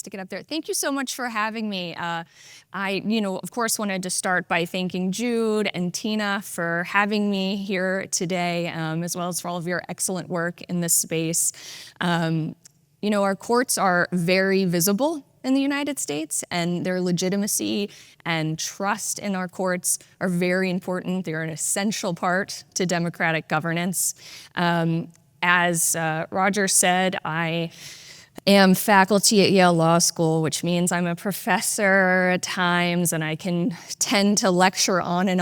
to get up there. Thank you so much for having me. I, of course, wanted to start by thanking Jude and Tina for having me here today, as well as for all of your excellent work in this space. Our courts are very visible in the United States, and their legitimacy and trust in our courts are very important. They're an essential part to democratic governance. As Roger said, I am faculty at Yale Law School, which means I'm a professor at times, and I can tend to lecture on, and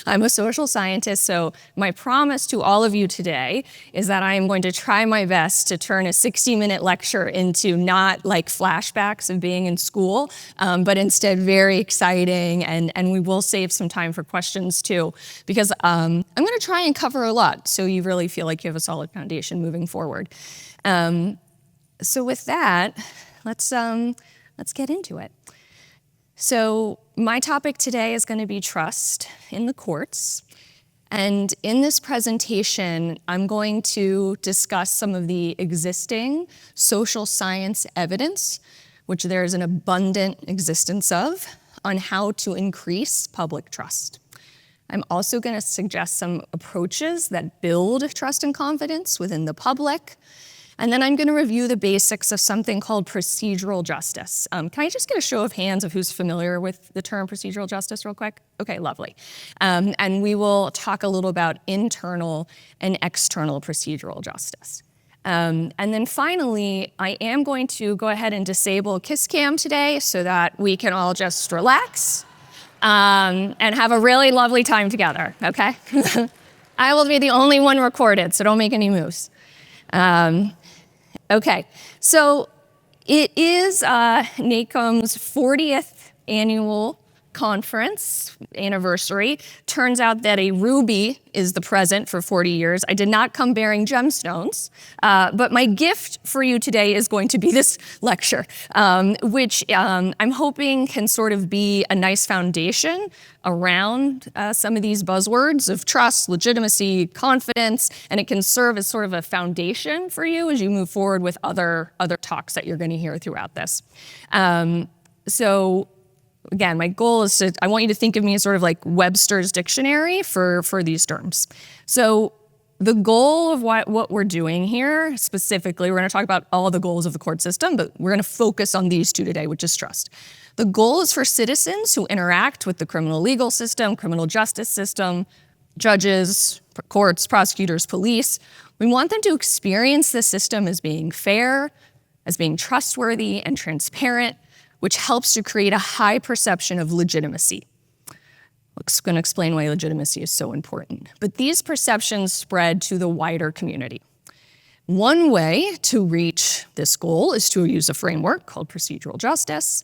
I'm a social scientist. So my promise to all of you today is that I am going to try my best to turn a 60-minute lecture into not like flashbacks of being in school, but instead very exciting, and we will save some time for questions too, because I'm going to try and cover a lot, so you really feel like you have a solid foundation moving forward. So with that, let's get into it. So my topic today is going to be trust in the courts. And in this presentation, I'm going to discuss some of the existing social science evidence, which there is an abundant existence of, on how to increase public trust. I'm also going to suggest some approaches that build trust and confidence within the public. And then I'm going to review the basics of something called procedural justice. Can I just get a show of hands of who's familiar with the term procedural justice real quick? Okay, lovely. And we will talk a little about internal and external procedural justice. And then finally, I am going to go ahead and disable Kiss Cam today so that we can all just relax and have a really lovely time together, okay? I will be the only one recorded, so don't make any moves. Okay, so it is NACOM's 40th annual conference anniversary. Turns out that a ruby is the present for 40 years. I did not come bearing gemstones, but my gift for you today is going to be this lecture, which I'm hoping can sort of be a nice foundation around some of these buzzwords of trust, legitimacy, confidence, and it can serve as sort of a foundation for you as you move forward with other talks that you're going to hear throughout this. So again, my goal is I want you to think of me as sort of like Webster's dictionary for these terms. So the goal of what we're doing here, specifically, we're going to talk about all the goals of the court system, but we're going to focus on these two today, which is trust. The goal is for citizens who interact with the criminal legal system, criminal justice system, judges, courts, prosecutors, police. We want them to experience the system as being fair, as being trustworthy and transparent, which helps to create a high perception of legitimacy. I'm going to explain why legitimacy is so important. But these perceptions spread to the wider community. One way to reach this goal is to use a framework called procedural justice.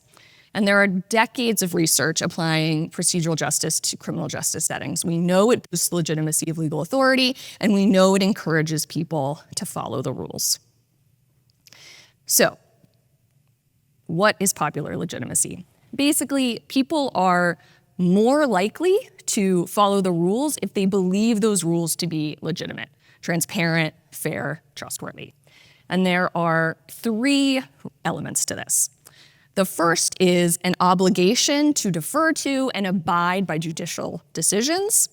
And there are decades of research applying procedural justice to criminal justice settings. We know it boosts the legitimacy of legal authority, and we know it encourages people to follow the rules. So, what is popular legitimacy? Basically, people are more likely to follow the rules if they believe those rules to be legitimate, transparent, fair, trustworthy. And there are three elements to this. The first is an obligation to defer to and abide by judicial decisions,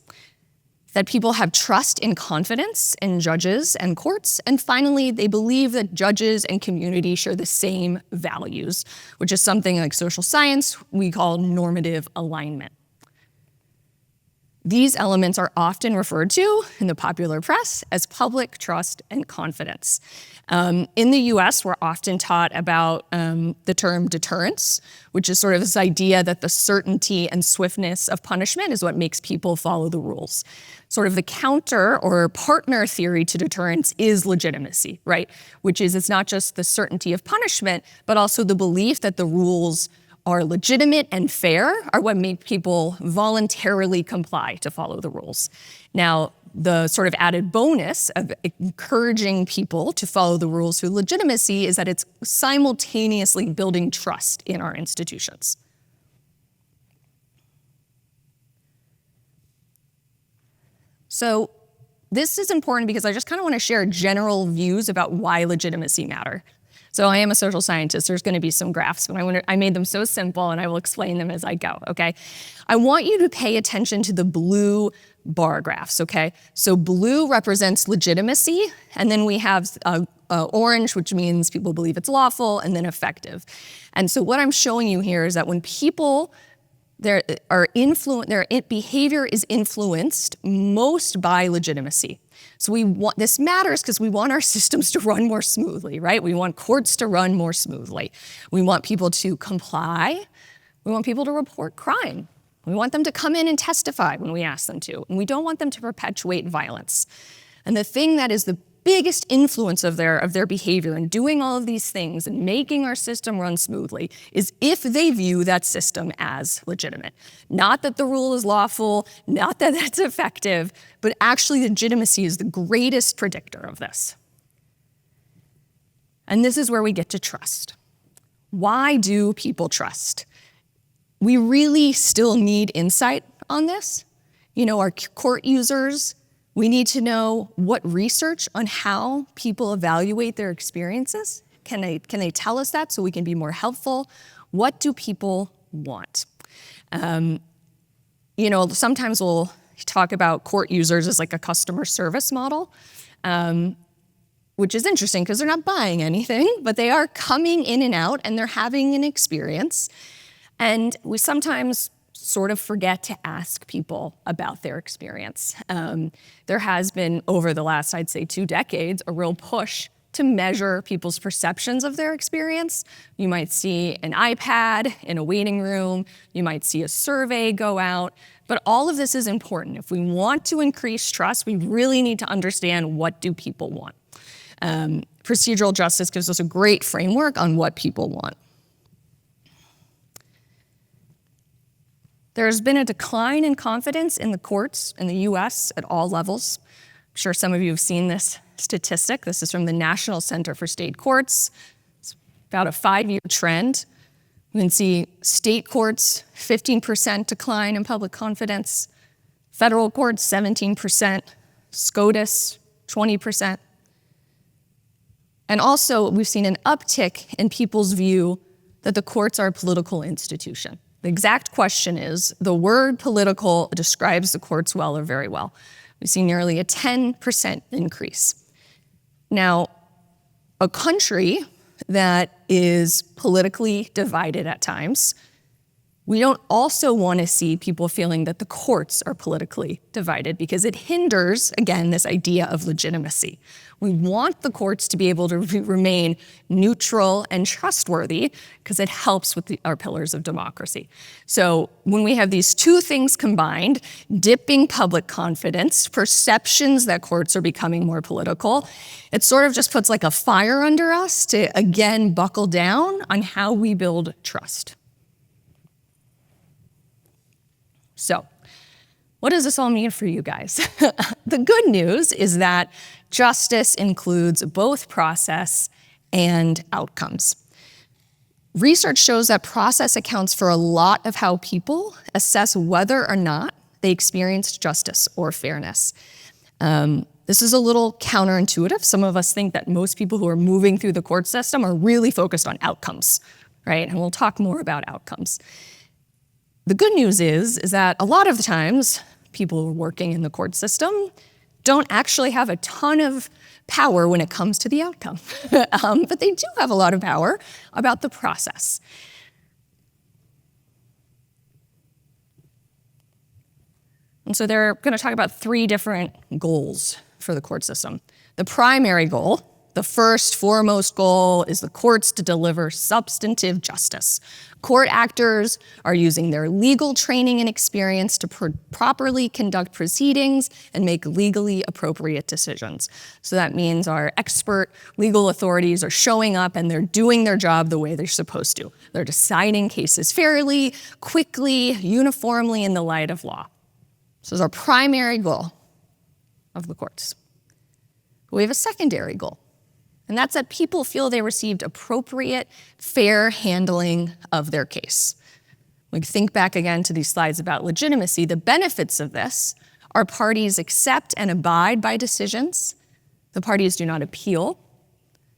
that people have trust and confidence in judges and courts, and finally, they believe that judges and community share the same values, which is something like social science we call normative alignment. These elements are often referred to in the popular press as public trust and confidence. In the US, we're often taught about the term deterrence, which is sort of this idea that the certainty and swiftness of punishment is what makes people follow the rules. Sort of the counter or partner theory to deterrence is legitimacy, right? Which is it's not just the certainty of punishment, but also the belief that the rules are legitimate and fair are what make people voluntarily comply to follow the rules. Now, the sort of added bonus of encouraging people to follow the rules through legitimacy is that it's simultaneously building trust in our institutions. So this is important because I just kind of want to share general views about why legitimacy matter. So I am a social scientist. There's going to be some graphs, but I made them so simple, and I will explain them as I go, okay? I want you to pay attention to the blue bar graphs, okay? So blue represents legitimacy, and then we have orange, which means people believe it's lawful, and then effective. And so what I'm showing you here is that when people, their behavior is influenced most by legitimacy. So this matters because we want our systems to run more smoothly, right? We want courts to run more smoothly. We want people to comply. We want people to report crime. We want them to come in and testify when we ask them to. And we don't want them to perpetuate violence. And the thing that is the biggest influence of their behavior in doing all of these things and making our system run smoothly is if they view that system as legitimate. Not that the rule is lawful, not that it's effective, but actually legitimacy is the greatest predictor of this. And this is where we get to trust. Why do people trust? We really still need insight on this. You know, our court users, we need to know what research on how people evaluate their experiences. Can they tell us that so we can be more helpful? What do people want? You know, sometimes we'll talk about court users as like a customer service model, which is interesting because they're not buying anything, but they are coming in and out and they're having an experience. And we sometimes sort of forget to ask people about their experience. There has been, over the last, I'd say, 2 decades, a real push to measure people's perceptions of their experience. You might see an iPad in a waiting room. You might see a survey go out. But all of this is important. If we want to increase trust, we really need to understand what do people want. Procedural justice gives us a great framework on what people want. There's been a decline in confidence in the courts in the US at all levels. I'm sure some of you have seen this statistic. This is from the National Center for State Courts. It's about a 5-year trend. We can see state courts, 15% decline in public confidence, federal courts, 17%, SCOTUS, 20%. And also, we've seen an uptick in people's view that the courts are a political institution. The exact question is, the word political describes the courts well or very well. We've seen nearly a 10% increase. Now, a country that is politically divided at times, we don't also want to see people feeling that the courts are politically divided because it hinders, again, this idea of legitimacy. We want the courts to be able to remain neutral and trustworthy because it helps with our pillars of democracy. So when we have these two things combined, dipping public confidence, perceptions that courts are becoming more political, it sort of just puts like a fire under us to, again, buckle down on how we build trust. So, what does this all mean for you guys? The good news is that justice includes both process and outcomes. Research shows that process accounts for a lot of how people assess whether or not they experienced justice or fairness. This is a little counterintuitive. Some of us think that most people who are moving through the court system are really focused on outcomes, right? And we'll talk more about outcomes. The good news is that a lot of the times, people working in the court system don't actually have a ton of power when it comes to the outcome. But they do have a lot of power about the process. And so they're going to talk about 3 different goals for the court system. The primary goal, the first foremost goal, is the courts to deliver substantive justice. Court actors are using their legal training and experience to properly conduct proceedings and make legally appropriate decisions. So that means our expert legal authorities are showing up and they're doing their job the way they're supposed to. They're deciding cases fairly, quickly, uniformly in the light of law. So this is our primary goal of the courts. But we have a secondary goal. And that's that people feel they received appropriate, fair handling of their case. We think back again to these slides about legitimacy. The benefits of this are parties accept and abide by decisions. The parties do not appeal.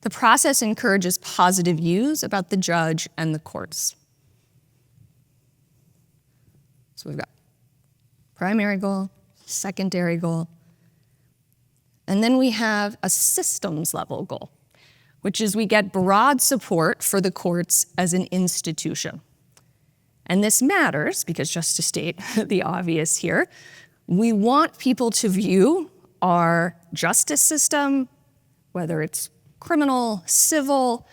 The process encourages positive views about the judge and the courts. So we've got primary goal, secondary goal, and then we have a systems level goal, which is we get broad support for the courts as an institution. And this matters because, just to state the obvious here, we want people to view our justice system, whether it's criminal, civil,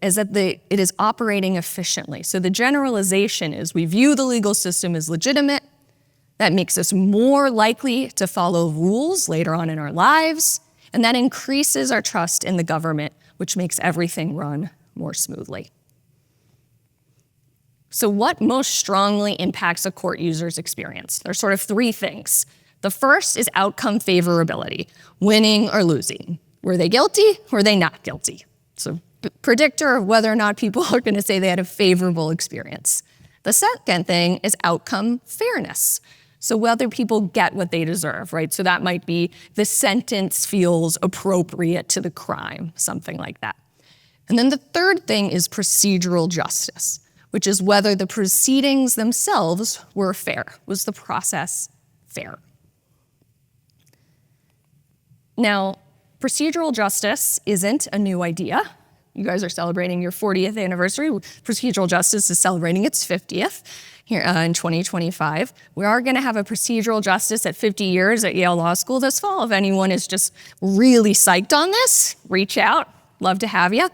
is that it is operating efficiently. So the generalization is we view the legal system as legitimate. That makes us more likely to follow rules later on in our lives, and that increases our trust in the government, which makes everything run more smoothly. So what most strongly impacts a court user's experience? There's sort of three things. The first is outcome favorability, winning or losing. Were they guilty? Were they not guilty? So predictor of whether or not people are going to say they had a favorable experience. The second thing is outcome fairness. So whether people get what they deserve, right? So that might be the sentence feels appropriate to the crime, something like that. And then the third thing is procedural justice, which is whether the proceedings themselves were fair. Was the process fair? Now, procedural justice isn't a new idea. You guys are celebrating your 40th anniversary. Procedural justice is celebrating its 50th here in 2025. We are going to have a procedural justice at 50 years at Yale Law School this fall. If anyone is just really psyched on this, reach out. Love to have you.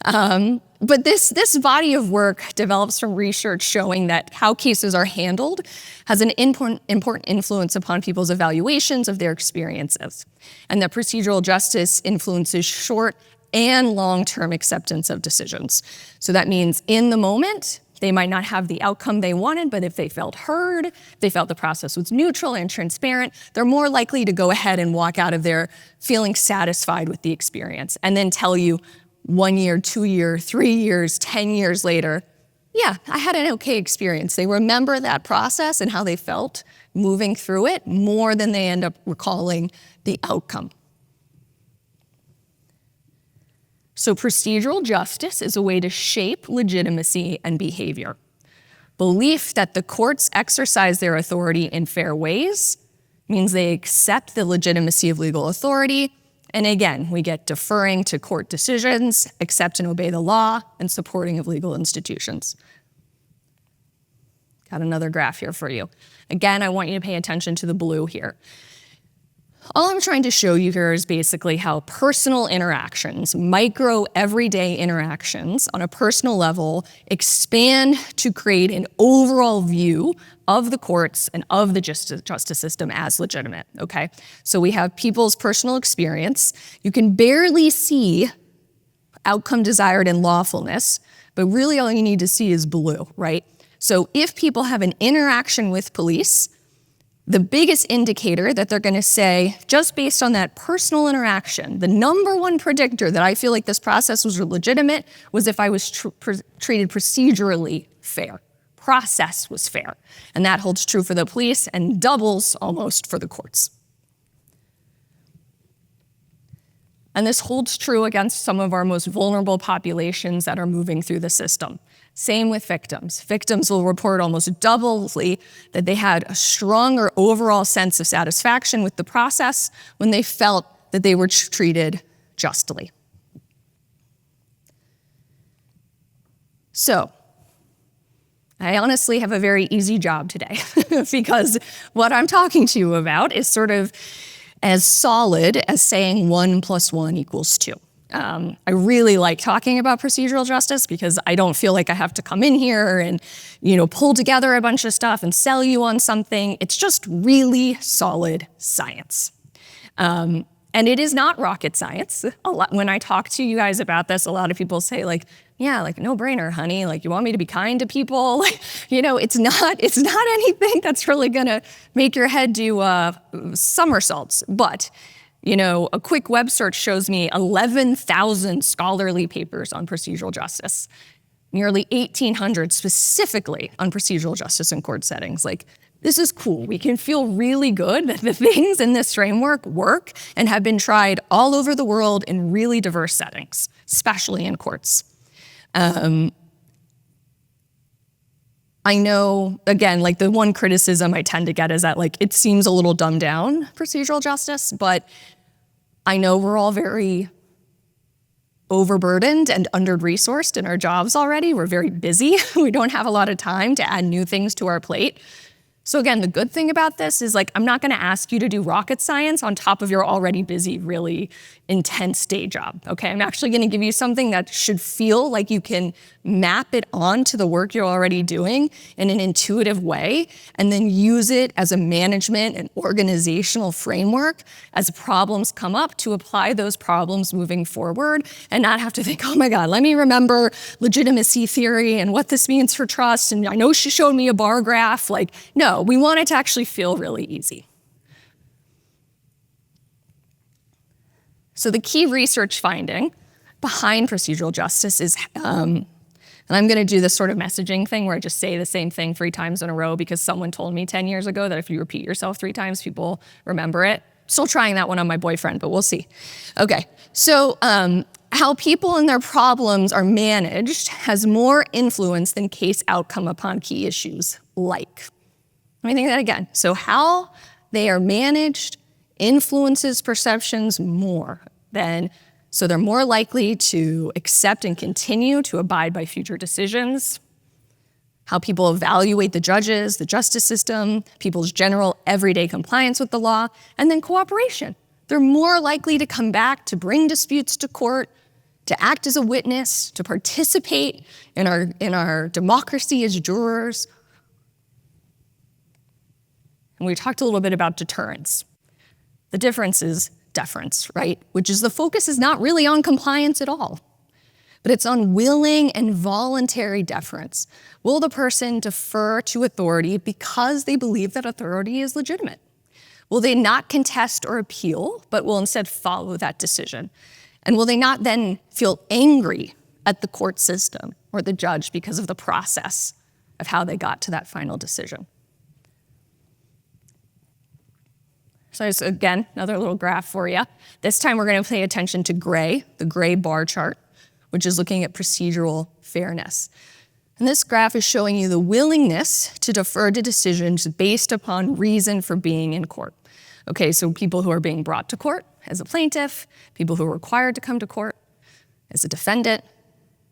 But this body of work develops from research showing that how cases are handled has an important influence upon people's evaluations of their experiences, and that procedural justice influences short and long-term acceptance of decisions. So that means in the moment, they might not have the outcome they wanted, but if they felt heard, they felt the process was neutral and transparent, they're more likely to go ahead and walk out of there feeling satisfied with the experience, and then tell you 1 year, 2 years, 3 years, 10 years later, yeah, I had an okay experience. They remember that process and how they felt moving through it more than they end up recalling the outcome. So procedural justice is a way to shape legitimacy and behavior. Belief that the courts exercise their authority in fair ways means they accept the legitimacy of legal authority. And again, we get deferring to court decisions, accept and obey the law, and supporting of legal institutions. Got another graph here for you. Again, I want you to pay attention to the blue here. All I'm trying to show you here is basically how personal interactions, micro everyday interactions on a personal level, expand to create an overall view of the courts and of the justice system as legitimate, okay? So we have people's personal experience. You can barely see outcome desired and lawfulness, but really all you need to see is blue, right? So if people have an interaction with police, the biggest indicator that they're going to say, just based on that personal interaction, the number one predictor that I feel like this process was legitimate was if I was treated procedurally fair. Process was fair. And that holds true for the police and doubles almost for the courts. And this holds true against some of our most vulnerable populations that are moving through the system. Same with victims. Victims will report almost doubly that they had a stronger overall sense of satisfaction with the process when they felt that they were treated justly. So, I honestly have a very easy job today because what I'm talking to you about is sort of as solid as saying 1 + 1 = 2. I really like talking about procedural justice because I don't feel like I have to come in here and, pull together a bunch of stuff and sell you on something. It's just really solid science. And it is not rocket science. When I talk to you guys about this, a lot of people say no brainer, honey. You want me to be kind to people? It's not anything that's really gonna make your head do somersaults. But a quick web search shows me 11,000 scholarly papers on procedural justice, nearly 1,800 specifically on procedural justice in court settings. This is cool. We can feel really good that the things in this framework work and have been tried all over the world in really diverse settings, especially in courts. I know, again, like the one criticism I tend to get is that like it seems a little dumbed down, procedural justice, but I know we're all very overburdened and under-resourced in our jobs already. We're very busy. We don't have a lot of time to add new things to our plate. So again, the good thing about this is like, I'm not gonna ask you to do rocket science on top of your already busy, really intense day job, okay? I'm actually gonna give you something that should feel like you can map it onto the work you're already doing in an intuitive way, and then use it as a management and organizational framework as problems come up to apply those problems moving forward and not have to think, oh my God, let me remember legitimacy theory and what this means for trust, and I know she showed me a bar graph. Like, no, we want it to actually feel really easy. So the key research finding behind procedural justice is, and I'm gonna do this sort of messaging thing where I just say the same thing 3 times in a row because someone told me 10 years ago that if you repeat yourself 3 times, people remember it. Still trying that one on my boyfriend, but we'll see. Okay, so how people and their problems are managed has more influence than case outcome upon key issues like. Let me think that again. So how they are managed influences perceptions more than, so they're more likely to accept and continue to abide by future decisions. How people evaluate the judges, the justice system, people's general everyday compliance with the law, and then cooperation. They're more likely to come back to bring disputes to court, to act as a witness, to participate in our democracy as jurors. And we talked a little bit about deterrence. The difference is deference, right? Which is the focus is not really on compliance at all, but it's on willing and voluntary deference. Will the person defer to authority because they believe that authority is legitimate? Will they not contest or appeal, but will instead follow that decision? And will they not then feel angry at the court system or the judge because of the process of how they got to that final decision? So again, another little graph for you. This time we're going to pay attention to gray, the gray bar chart, which is looking at procedural fairness. And this graph is showing you the willingness to defer to decisions based upon reason for being in court. Okay, so people who are being brought to court as a plaintiff, people who are required to come to court as a defendant.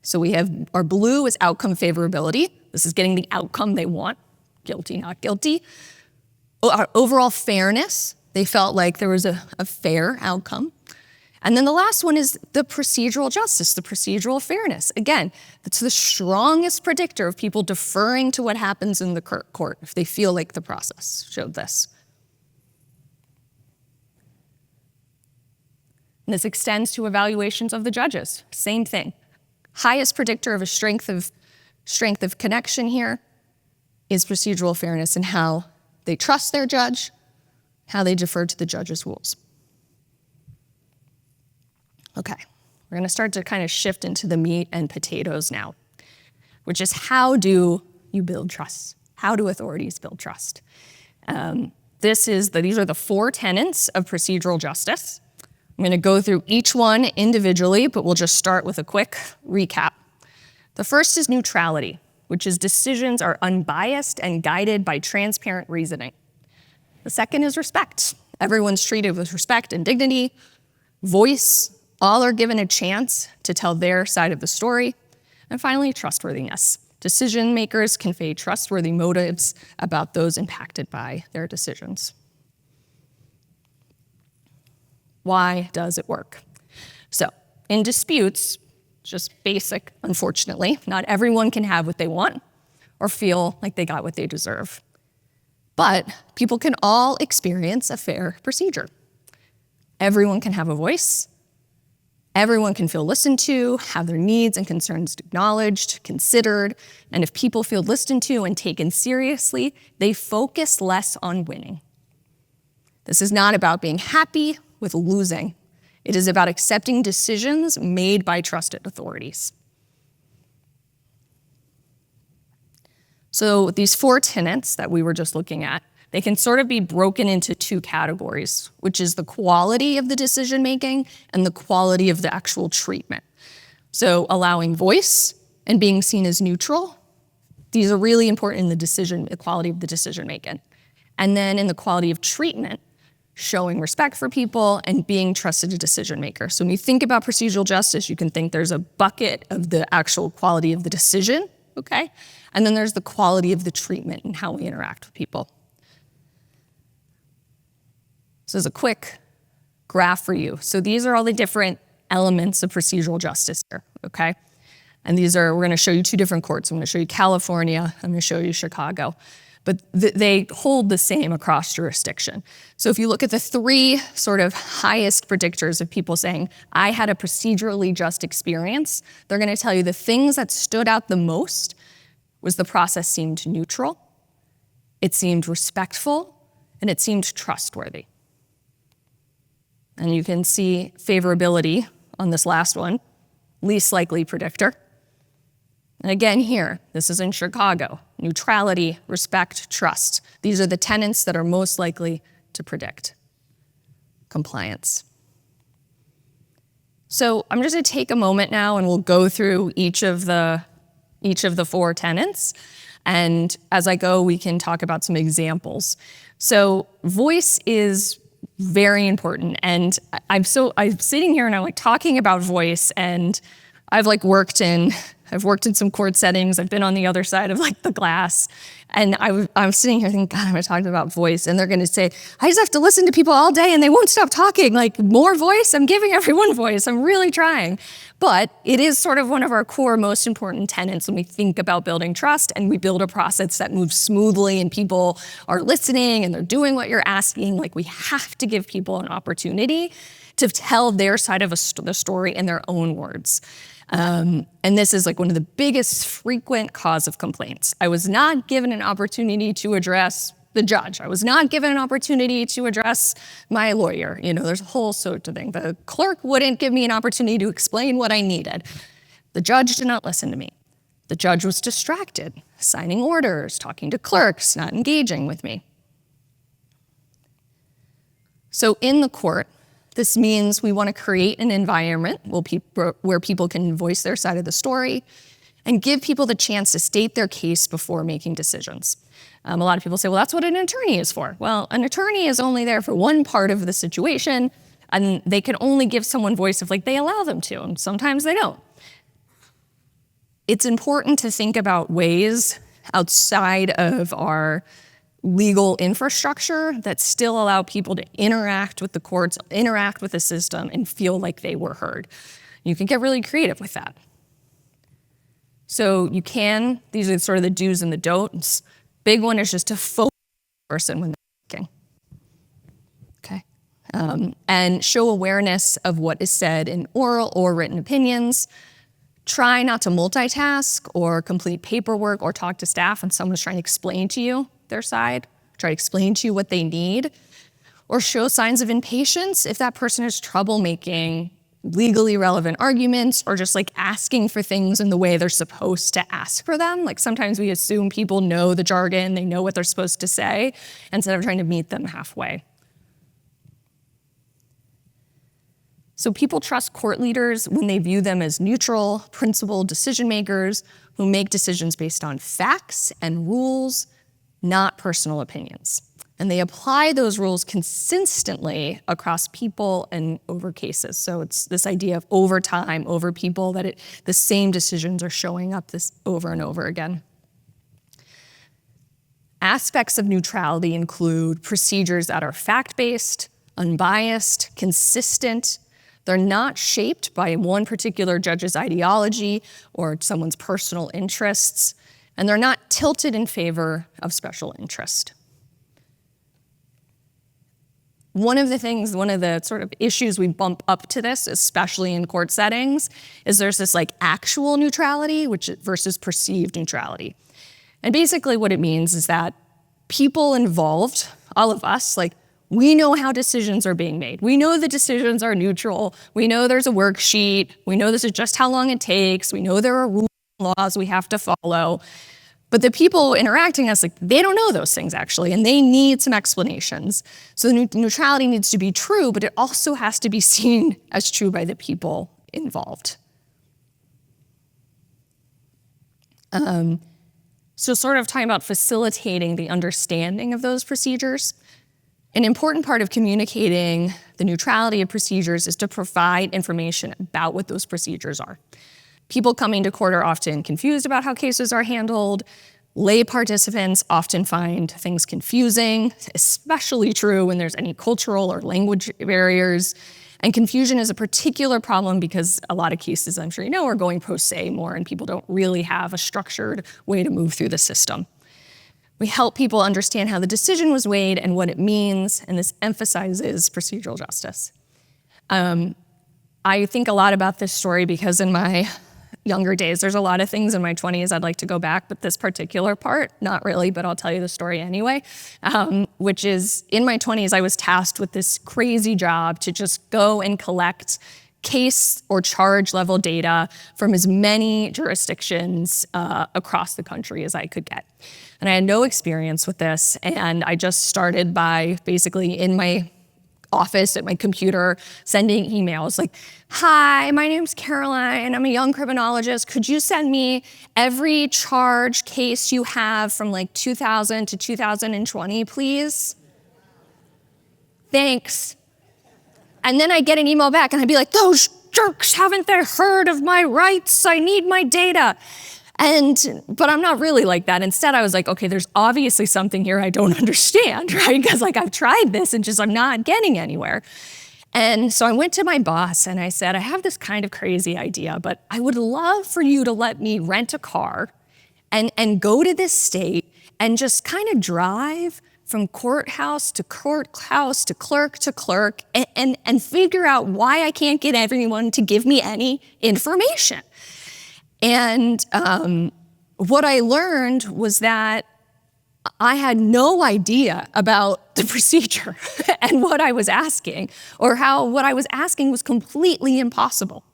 So we have our blue is outcome favorability. This is getting the outcome they want, guilty, not guilty. Our overall fairness. They felt like there was a fair outcome. And then the last one is the procedural justice, the procedural fairness. Again, that's the strongest predictor of people deferring to what happens in the court if they feel like the process showed this. And this extends to evaluations of the judges. Same thing. Highest predictor of a strength of connection here is procedural fairness and how they trust their judge, how they defer to the judge's rules. Okay, we're gonna start to kind of shift into the meat and potatoes now, which is how do you build trust? How do authorities build trust? These are the 4 tenets of procedural justice. I'm gonna go through each one individually, but we'll just start with a quick recap. The first is neutrality, which is decisions are unbiased and guided by transparent reasoning. The second is respect. Everyone's treated with respect and dignity. Voice, all are given a chance to tell their side of the story. And finally, trustworthiness. Decision makers convey trustworthy motives about those impacted by their decisions. Why does it work? So, in disputes, just basic, unfortunately, not everyone can have what they want or feel like they got what they deserve. But people can all experience a fair procedure. Everyone can have a voice. Everyone can feel listened to, have their needs and concerns acknowledged, considered, and if people feel listened to and taken seriously, they focus less on winning. This is not about being happy with losing. It is about accepting decisions made by trusted authorities. So these 4 tenets that we were just looking at, they can sort of be broken into 2 categories, which is the quality of the decision making and the quality of the actual treatment. So allowing voice and being seen as neutral, these are really important in the quality of the decision making. And then in the quality of treatment, showing respect for people and being trusted a decision maker. So when you think about procedural justice, you can think there's a bucket of the actual quality of the decision, okay? And then there's the quality of the treatment and how we interact with people. So as a quick graph for you. So these are all the different elements of procedural justice here, okay? And we're gonna show you 2 different courts. I'm gonna show you California, I'm gonna show you Chicago. But they hold the same across jurisdiction. So if you look at the 3 sort of highest predictors of people saying, I had a procedurally just experience, they're gonna tell you the things that stood out the most was the process seemed neutral, it seemed respectful, and it seemed trustworthy. And you can see favorability on this last one, least likely predictor. And again here, this is in Chicago, neutrality, respect, trust. These are the tenets that are most likely to predict compliance. So I'm just gonna take a moment now and we'll go through each of the 4 tenets. And as I go, we can talk about some examples. So voice is very important. And I'm sitting here and I'm like talking about voice, and I've worked in some court settings. I've been on the other side of the glass. And I'm sitting here thinking, God, I'm talking about voice. And they're gonna say, I just have to listen to people all day and they won't stop talking. More voice? I'm giving everyone voice. I'm really trying. But it is sort of one of our core most important tenets when we think about building trust and we build a process that moves smoothly and people are listening and they're doing what you're asking. We have to give people an opportunity to tell their side of the story in their own words. And this is one of the biggest frequent cause of complaints. I was not given an opportunity to address the judge. I was not given an opportunity to address my lawyer. There's a whole sort of thing. The clerk wouldn't give me an opportunity to explain what I needed. The judge did not listen to me. The judge was distracted, signing orders, talking to clerks, not engaging with me. So in the court, this means we want to create an environment where people can voice their side of the story and give people the chance to state their case before making decisions. A lot of people say, well, that's what an attorney is for. Well, an attorney is only there for one part of the situation, and they can only give someone voice if they allow them to, and sometimes they don't. It's important to think about ways outside of our legal infrastructure that still allow people to interact with the courts, interact with the system, and feel like they were heard. You can get really creative with that. So these are sort of the do's and the don'ts. Big one is just to focus on the person when they're speaking. Okay? And show awareness of what is said in oral or written opinions. Try not to multitask or complete paperwork or talk to staff when someone's trying to explain to you their side, try to explain to you what they need, or show signs of impatience if that person has trouble making legally relevant arguments or just asking for things in the way they're supposed to ask for them. Sometimes we assume people know the jargon, they know what they're supposed to say, instead of trying to meet them halfway. So people trust court leaders when they view them as neutral, principled decision makers who make decisions based on facts and rules, not personal opinions. And they apply those rules consistently across people and over cases. So it's this idea of over time, over people, that the same decisions are showing up this over and over again. Aspects of neutrality include procedures that are fact-based, unbiased, consistent. They're not shaped by one particular judge's ideology or someone's personal interests, and they're not tilted in favor of special interest. One of the sort of issues we bump up to this, especially in court settings, is there's this actual neutrality versus perceived neutrality. And basically what it means is that people involved, all of us, we know how decisions are being made. We know the decisions are neutral. We know there's a worksheet. We know this is just how long it takes. We know there are rules and laws we have to follow. But the people interacting us, like, they don't know those things actually, and they need some explanations. So the neutrality needs to be true, but it also has to be seen as true by the people involved. So sort of talking about facilitating the understanding of those procedures. An important part of communicating the neutrality of procedures is to provide information about what those procedures are. People coming to court are often confused about how cases are handled. Lay participants often find things confusing, especially true when there's any cultural or language barriers. And confusion is a particular problem because a lot of cases, I'm sure you know, are going pro se more, and people don't really have a structured way to move through the system. We help people understand how the decision was weighed and what it means, and this emphasizes procedural justice. I think a lot about this story because in my younger days, there's a lot of things in my 20s I'd like to go back, but this particular part, not really, but I'll tell you the story anyway, which is in my 20s, I was tasked with this crazy job to just go and collect case or charge level data from as many jurisdictions across the country as I could get. And I had no experience with this, and I just started by basically in my office at my computer sending emails like, hi, my name's Caroline, I'm a young criminologist. Could you send me every charge case you have from like 2000 to 2020, please? Thanks. And then I get an email back and I'd be like, those jerks, haven't they heard of my rights? I need my data. But I'm not really like that. Instead, I was like, okay, there's obviously something here I don't understand, right? Because like I've tried this and just I'm not getting anywhere. And so I went to my boss and I said, I have this kind of crazy idea, but I would love for you to let me rent a car and go to this state and just kind of drive from courthouse to courthouse to clerk and figure out why I can't get everyone to give me any information. And what I learned was that I had no idea about the procedure and what I was asking, or how what I was asking was completely impossible.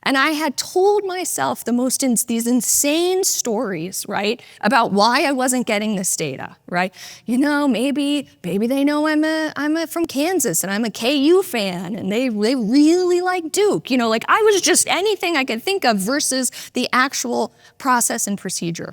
And I had told myself these insane stories, right, about why I wasn't getting this data, right? You know, maybe they know I'm from Kansas and I'm a KU fan and they really like Duke. You know, like I was just anything I could think of versus the actual process and procedure.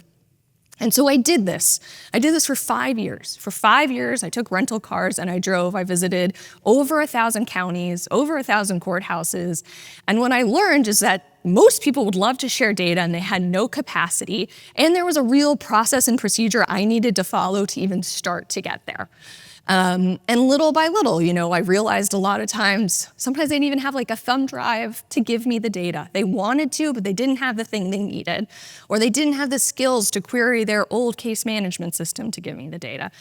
And so I did this. I did this for 5 years. For 5 years, I took rental cars and I drove. I visited over 1,000 counties, over 1,000 courthouses. And what I learned is that most people would love to share data and they had no capacity. And there was a real process and procedure I needed to follow to even start to get there. And little by little, you know, I realized a lot of times, sometimes they didn't even have like a thumb drive to give me the data. They wanted to, but they didn't have the thing they needed, or they didn't have the skills to query their old case management system to give me the data.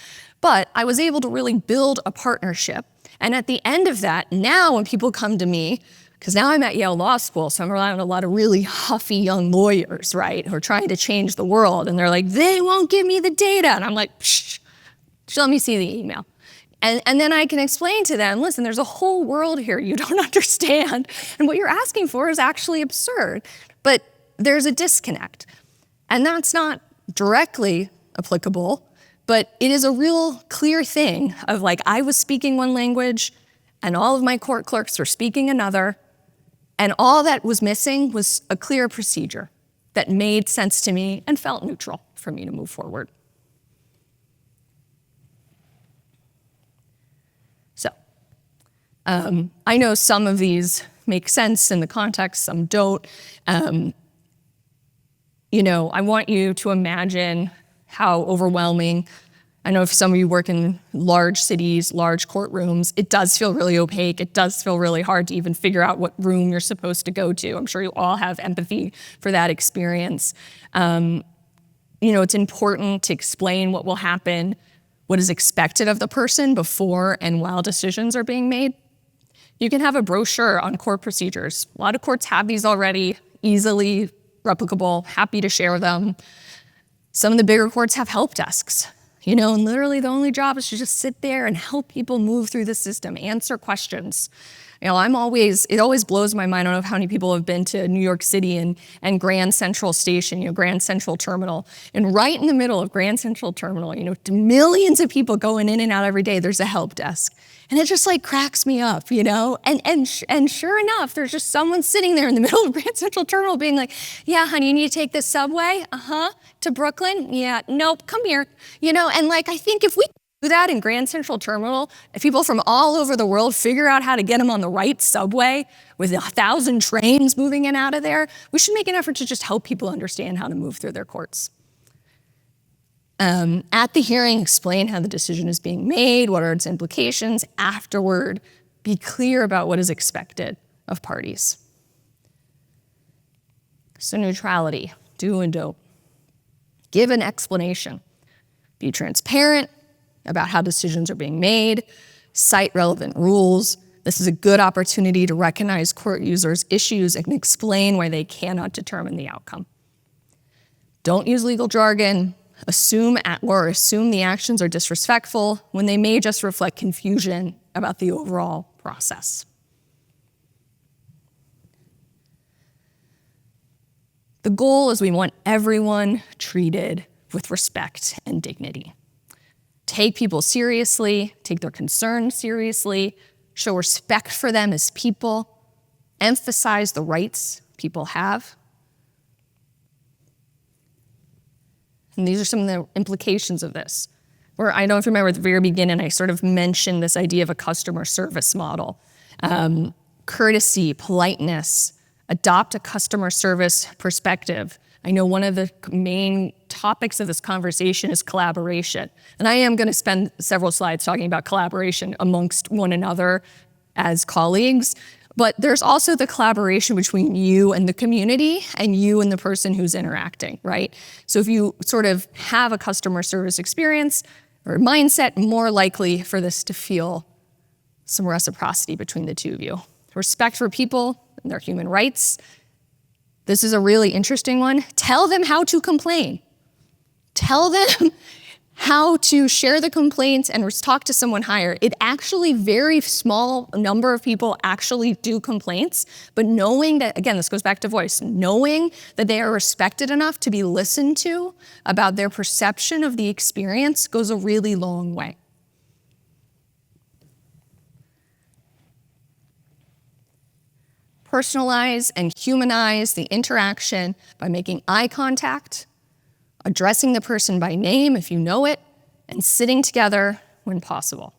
But I was able to really build a partnership. And at the end of that, now when people come to me, because now I'm at Yale Law School, so I'm around a lot of really huffy young lawyers, right, who are trying to change the world. And they're like, they won't give me the data. And I'm like, shh, let me see the email. And then I can explain to them, listen, there's a whole world here you don't understand. And what you're asking for is actually absurd. But there's a disconnect. And that's not directly applicable, but it is a real clear thing of like, I was speaking one language and all of my court clerks were speaking another. And all that was missing was a clear procedure that made sense to me and felt neutral for me to move forward. I know some of these make sense in the context, some don't. You know, I want you to imagine how overwhelming. I know if some of you work in large cities, large courtrooms, it does feel really opaque. It does feel really hard to even figure out what room you're supposed to go to. I'm sure you all have empathy for that experience. You know, it's important to explain what will happen, what is expected of the person before and while decisions are being made. You can have a brochure on court procedures. A lot of courts have these already, easily replicable, happy to share them. Some of the bigger courts have help desks, you know, and literally the only job is to just sit there and help people move through the system, answer questions. it always blows my mind. I don't know how many people have been to New York City and Grand Central Station, Grand Central Terminal. And right in the middle of Grand Central Terminal, millions of people going in and out every day, there's a help desk. And it just cracks me up, And sure enough, there's just someone sitting there in the middle of Grand Central Terminal being like, yeah, honey, you need to take this subway? To Brooklyn? Yeah, nope, come here. And I think if we do that in Grand Central Terminal, if people from all over the world figure out how to get them on the right subway with 1,000 trains moving in and out of there, we should make an effort to just help people understand how to move through their courts. At the hearing, explain how the decision is being made, what are its implications. Afterward, be clear about what is expected of parties. So neutrality, do and don't. Give an explanation. Be transparent about how decisions are being made. Cite relevant rules. This is a good opportunity to recognize court users' issues and explain why they cannot determine the outcome. Don't use legal jargon. Assume the actions are disrespectful when they may just reflect confusion about the overall process. The goal is we want everyone treated with respect and dignity. Take people seriously, take their concerns seriously, show respect for them as people, emphasize the rights people have. And these are some of the implications of this. Where I don't know if you remember at the very beginning, I sort of mentioned this idea of a customer service model. Courtesy, politeness, adopt a customer service perspective. I know one of the main topics of this conversation is collaboration. And I am going to spend several slides talking about collaboration amongst one another as colleagues. But there's also the collaboration between you and the community and you and the person who's interacting, right? So if you sort of have a customer service experience or mindset, more likely for this to feel some reciprocity between the two of you. Respect for people and their human rights. This is a really interesting one. Tell them how to complain. Tell them how to share the complaints and talk to someone higher. It actually, very small number of people actually do complaints, but knowing that, again, this goes back to voice, knowing that they are respected enough to be listened to about their perception of the experience goes a really long way. Personalize and humanize the interaction by making eye contact, addressing the person by name if you know it, and sitting together when possible.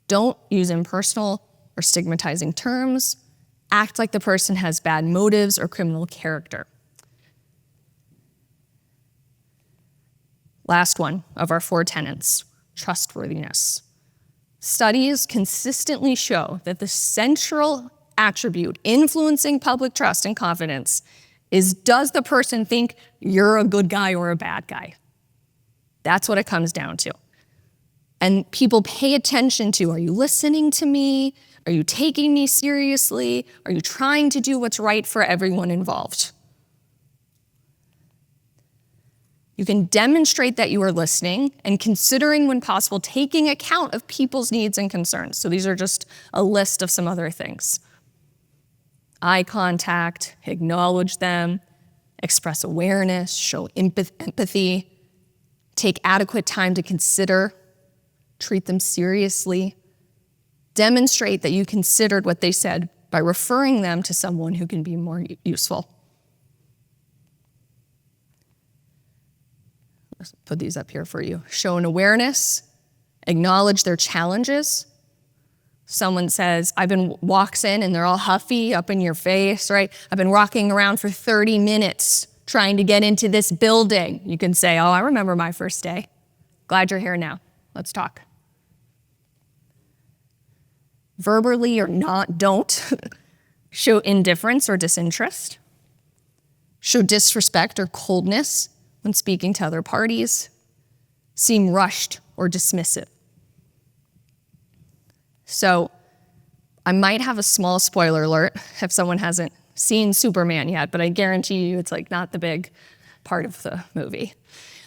Don't use impersonal or stigmatizing terms. Act like the person has bad motives or criminal character. Last one of our 4 tenets, trustworthiness. Studies consistently show that the central attribute influencing public trust and confidence is, does the person think you're a good guy or a bad guy? That's what it comes down to. And people pay attention to, are you listening to me? Are you taking me seriously? Are you trying to do what's right for everyone involved? You can demonstrate that you are listening and considering, when possible, taking account of people's needs and concerns. So these are just a list of some other things. Eye contact, acknowledge them, express awareness, show empathy, take adequate time to consider, treat them seriously, demonstrate that you considered what they said by referring them to someone who can be more useful. Let's put these up here for you. Show an awareness, acknowledge their challenges. Someone says, walks in and they're all huffy up in your face, right? I've been walking around for 30 minutes trying to get into this building. You can say, oh, I remember my first day. Glad you're here now. Let's talk. Verbally or not, don't show indifference or disinterest. Show disrespect or coldness when speaking to other parties. Seem rushed or dismissive. So I might have a small spoiler alert if someone hasn't seen Superman yet, but I guarantee you it's not the big part of the movie.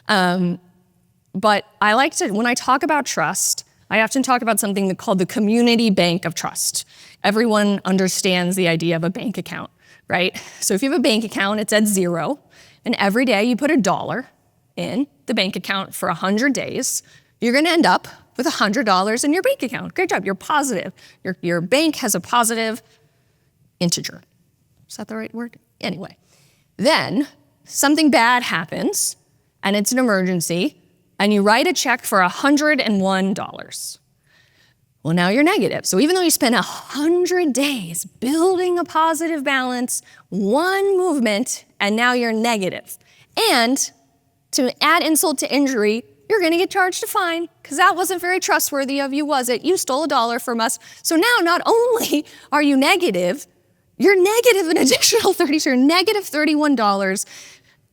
But I like to, when I talk about trust, I often talk about something called the community bank of trust. Everyone understands the idea of a bank account, right? So if you have a bank account, it's at zero, and every day you put $1 in the bank account for 100 days, you're gonna end up with $100 in your bank account. Great job, you're positive. Your bank has a positive integer. Is that the right word? Anyway, then something bad happens, and it's an emergency, and you write a check for $101. Well, now you're negative. So even though you spent 100 days building a positive balance, one movement, and now you're negative. And to add insult to injury, you're gonna get charged a fine, because that wasn't very trustworthy of you, was it? You stole $1 from us. So now not only are you negative, you're negative an additional 30, so you're negative $31.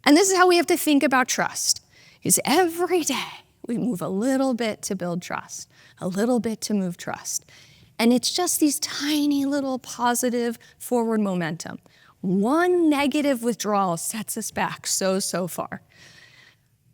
And this is how we have to think about trust, is every day we move a little bit to build trust, a little bit to move trust. And it's just these tiny little positive forward momentum. One negative withdrawal sets us back so far.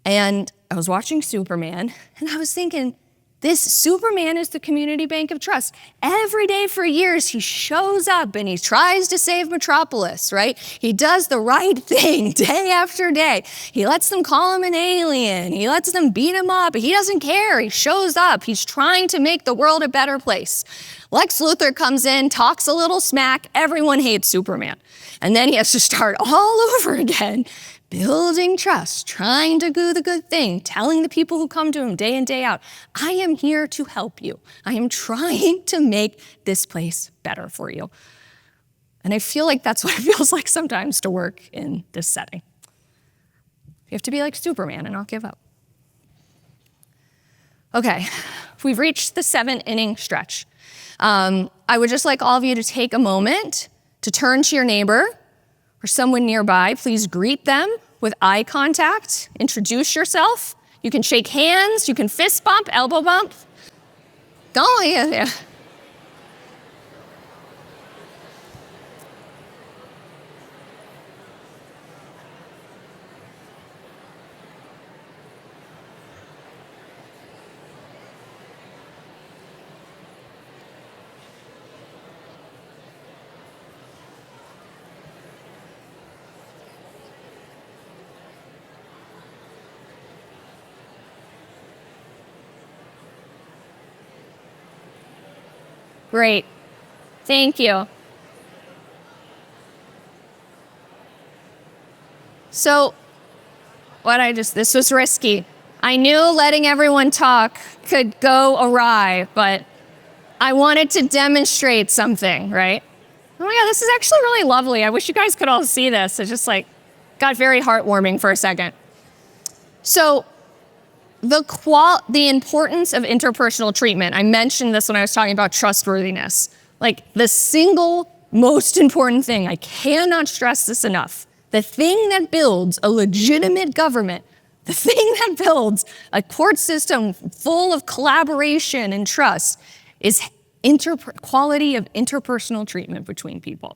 And I was watching Superman, and I was thinking, this Superman is the community bank of trust. Every day for years, he shows up and he tries to save Metropolis, right? He does the right thing day after day. He lets them call him an alien. He lets them beat him up. He doesn't care. He shows up. He's trying to make the world a better place. Lex Luthor comes in, talks a little smack. Everyone hates Superman. And then he has to start all over again, building trust, trying to do the good thing, telling the people who come to him day in, day out, I am here to help you. I am trying to make this place better for you. And I feel like that's what it feels like sometimes to work in this setting. You have to be like Superman and not give up. Okay, we've reached the 7-inning stretch. I would just like all of you to take a moment to turn to your neighbor or someone nearby. Please greet them with eye contact. Introduce yourself. You can shake hands. You can fist bump, elbow bump. Oh, yeah. Great. Thank you. So, this was risky. I knew letting everyone talk could go awry, but I wanted to demonstrate something, right? Oh my God, this is actually really lovely. I wish you guys could all see this. It just got very heartwarming for a second. So, the importance of interpersonal treatment. I mentioned this when I was talking about trustworthiness. The single most important thing, I cannot stress this enough, the thing that builds a legitimate government, the thing that builds a court system full of collaboration and trust is quality of interpersonal treatment between people.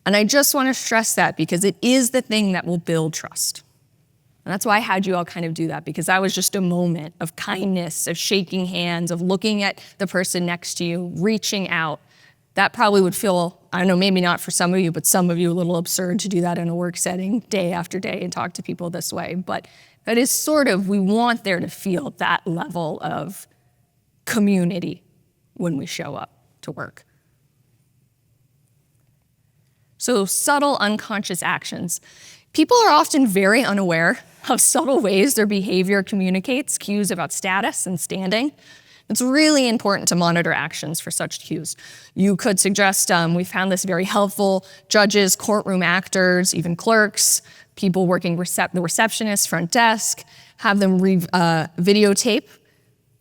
And I just want to stress that because it is the thing that will build trust. And that's why I had you all kind of do that, because that was just a moment of kindness, of shaking hands, of looking at the person next to you, reaching out. That probably would feel, I don't know, maybe not for some of you, but some of you a little absurd to do that in a work setting day after day and talk to people this way. But that is we want there to feel that level of community when we show up to work. So subtle unconscious actions. People are often very unaware of subtle ways their behavior communicates cues about status and standing. It's really important to monitor actions for such cues. You could suggest, we found this very helpful, judges, courtroom actors, even clerks, people working the receptionist, front desk, have them videotape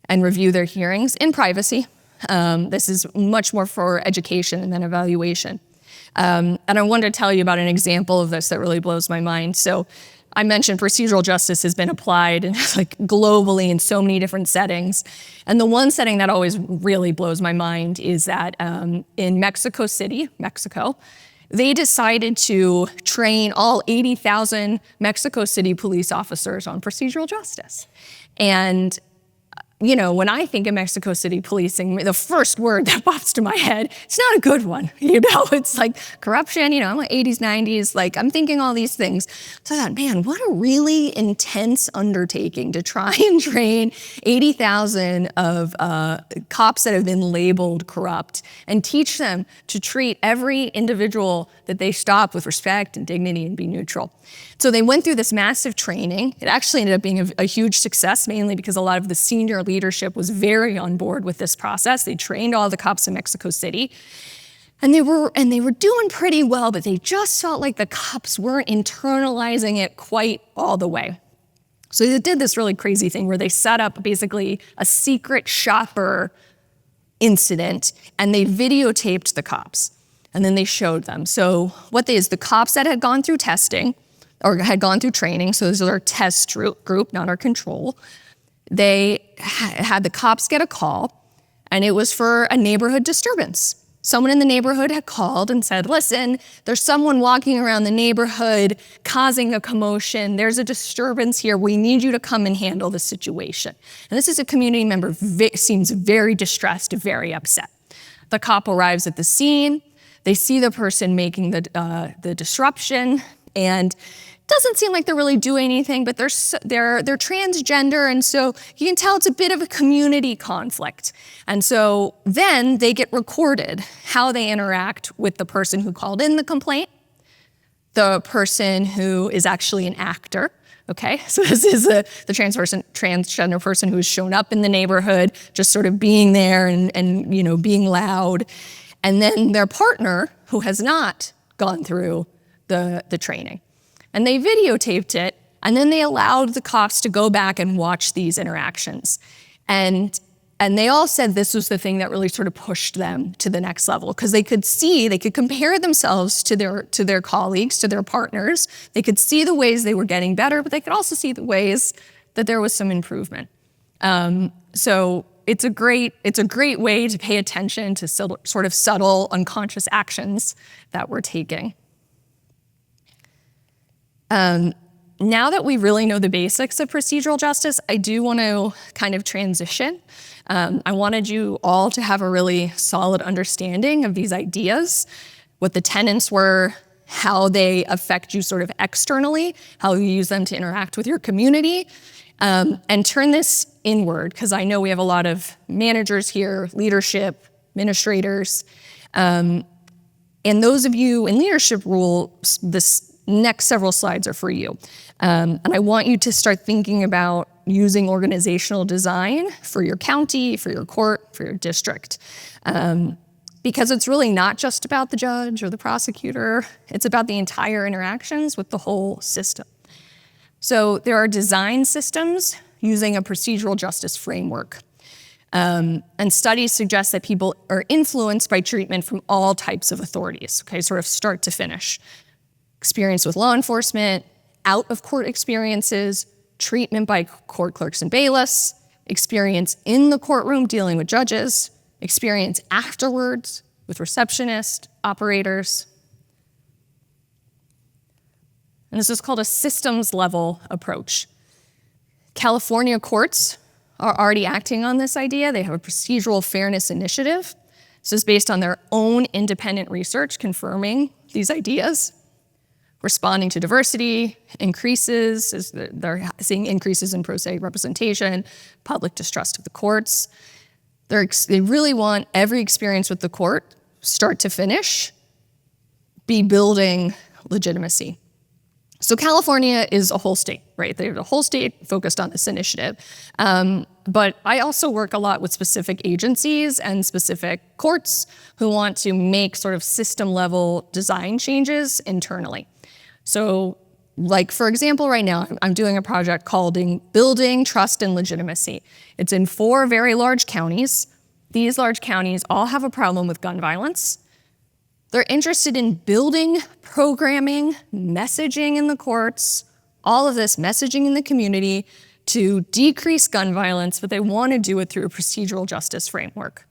and review their hearings in privacy. This is much more for education than evaluation. And I wanted to tell you about an example of this that really blows my mind. So I mentioned procedural justice has been applied globally in so many different settings. And the one setting that always really blows my mind is that in Mexico City, Mexico, they decided to train all 80,000 Mexico City police officers on procedural justice. And when I think of Mexico City policing, the first word that pops to my head, it's not a good one. It's like corruption, I'm like 80s, 90s, like I'm thinking all these things. So I thought, man, what a really intense undertaking to try and train 80,000 of cops that have been labeled corrupt and teach them to treat every individual that they stop with respect and dignity and be neutral. So they went through this massive training. It actually ended up being a huge success, mainly because a lot of the senior leadership was very on board with this process. They trained all the cops in Mexico City. And they were doing pretty well, but they just felt like the cops weren't internalizing it quite all the way. So they did this really crazy thing where they set up basically a secret shopper incident, and they videotaped the cops. And then they showed them. So what is the cops that had gone through testing or had gone through training, so this is our test group, not our control, they had the cops get a call, and it was for a neighborhood disturbance. Someone in the neighborhood had called and said, listen, there's someone walking around the neighborhood causing a commotion. There's a disturbance here. We need you to come and handle the situation. And this is a community member, seems very distressed, very upset. The cop arrives at the scene. They see the person making the disruption, and doesn't seem like they're really doing anything, but they're transgender, and so you can tell it's a bit of a community conflict. And so then they get recorded how they interact with the person who called in the complaint, the person who is actually an actor. Okay, so this is the transgender person who's shown up in the neighborhood, just sort of being there and being loud, and then their partner who has not gone through the training. And they videotaped it, and then they allowed the cops to go back and watch these interactions. And they all said this was the thing that really sort of pushed them to the next level, because they could compare themselves to their colleagues, to their partners. They could see the ways they were getting better, but they could also see the ways that there was some improvement. So it's a great way to pay attention to sort of subtle, unconscious actions that we're taking. Now that we really know the basics of procedural justice, I do want to kind of transition. I wanted you all to have a really solid understanding of these ideas, what the tenets were, how they affect you sort of externally, how you use them to interact with your community, and turn this inward, because I know we have a lot of managers here, leadership, administrators, and those of you in leadership roles, this next several slides are for you. And I want you to start thinking about using organizational design for your county, for your court, for your district. Because it's really not just about the judge or the prosecutor, it's about the entire interactions with the whole system. So there are design systems using a procedural justice framework. And studies suggest that people are influenced by treatment from all types of authorities, okay, sort of start to finish. Experience with law enforcement, out-of-court experiences, treatment by court clerks and bailiffs, experience in the courtroom dealing with judges, experience afterwards with receptionists, operators. And this is called a systems-level approach. California courts are already acting on this idea. They have a procedural fairness initiative. This is based on their own independent research confirming these ideas. Responding to diversity increases, as they're seeing increases in pro se representation, public distrust of the courts. They really want every experience with the court, start to finish, be building legitimacy. So California is a whole state, right? They have a whole state focused on this initiative. But I also work a lot with specific agencies and specific courts who want to make sort of system-level design changes internally. So, like, for example, right now, I'm doing a project called Building Trust and Legitimacy. It's in 4 very large counties. These large counties all have a problem with gun violence. They're interested in building, programming, messaging in the courts, all of this messaging in the community to decrease gun violence, but they want to do it through a procedural justice framework.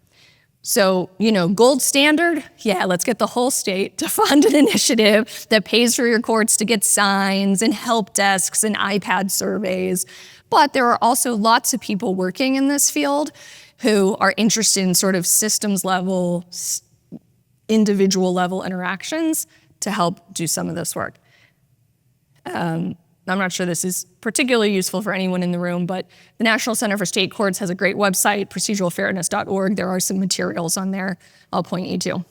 So, gold standard, yeah, let's get the whole state to fund an initiative that pays for your courts to get signs and help desks and iPad surveys. But there are also lots of people working in this field who are interested in sort of systems level, individual level interactions to help do some of this work. I'm not sure this is particularly useful for anyone in the room, but the National Center for State Courts has a great website, proceduralfairness.org. There are some materials on there I'll point you to.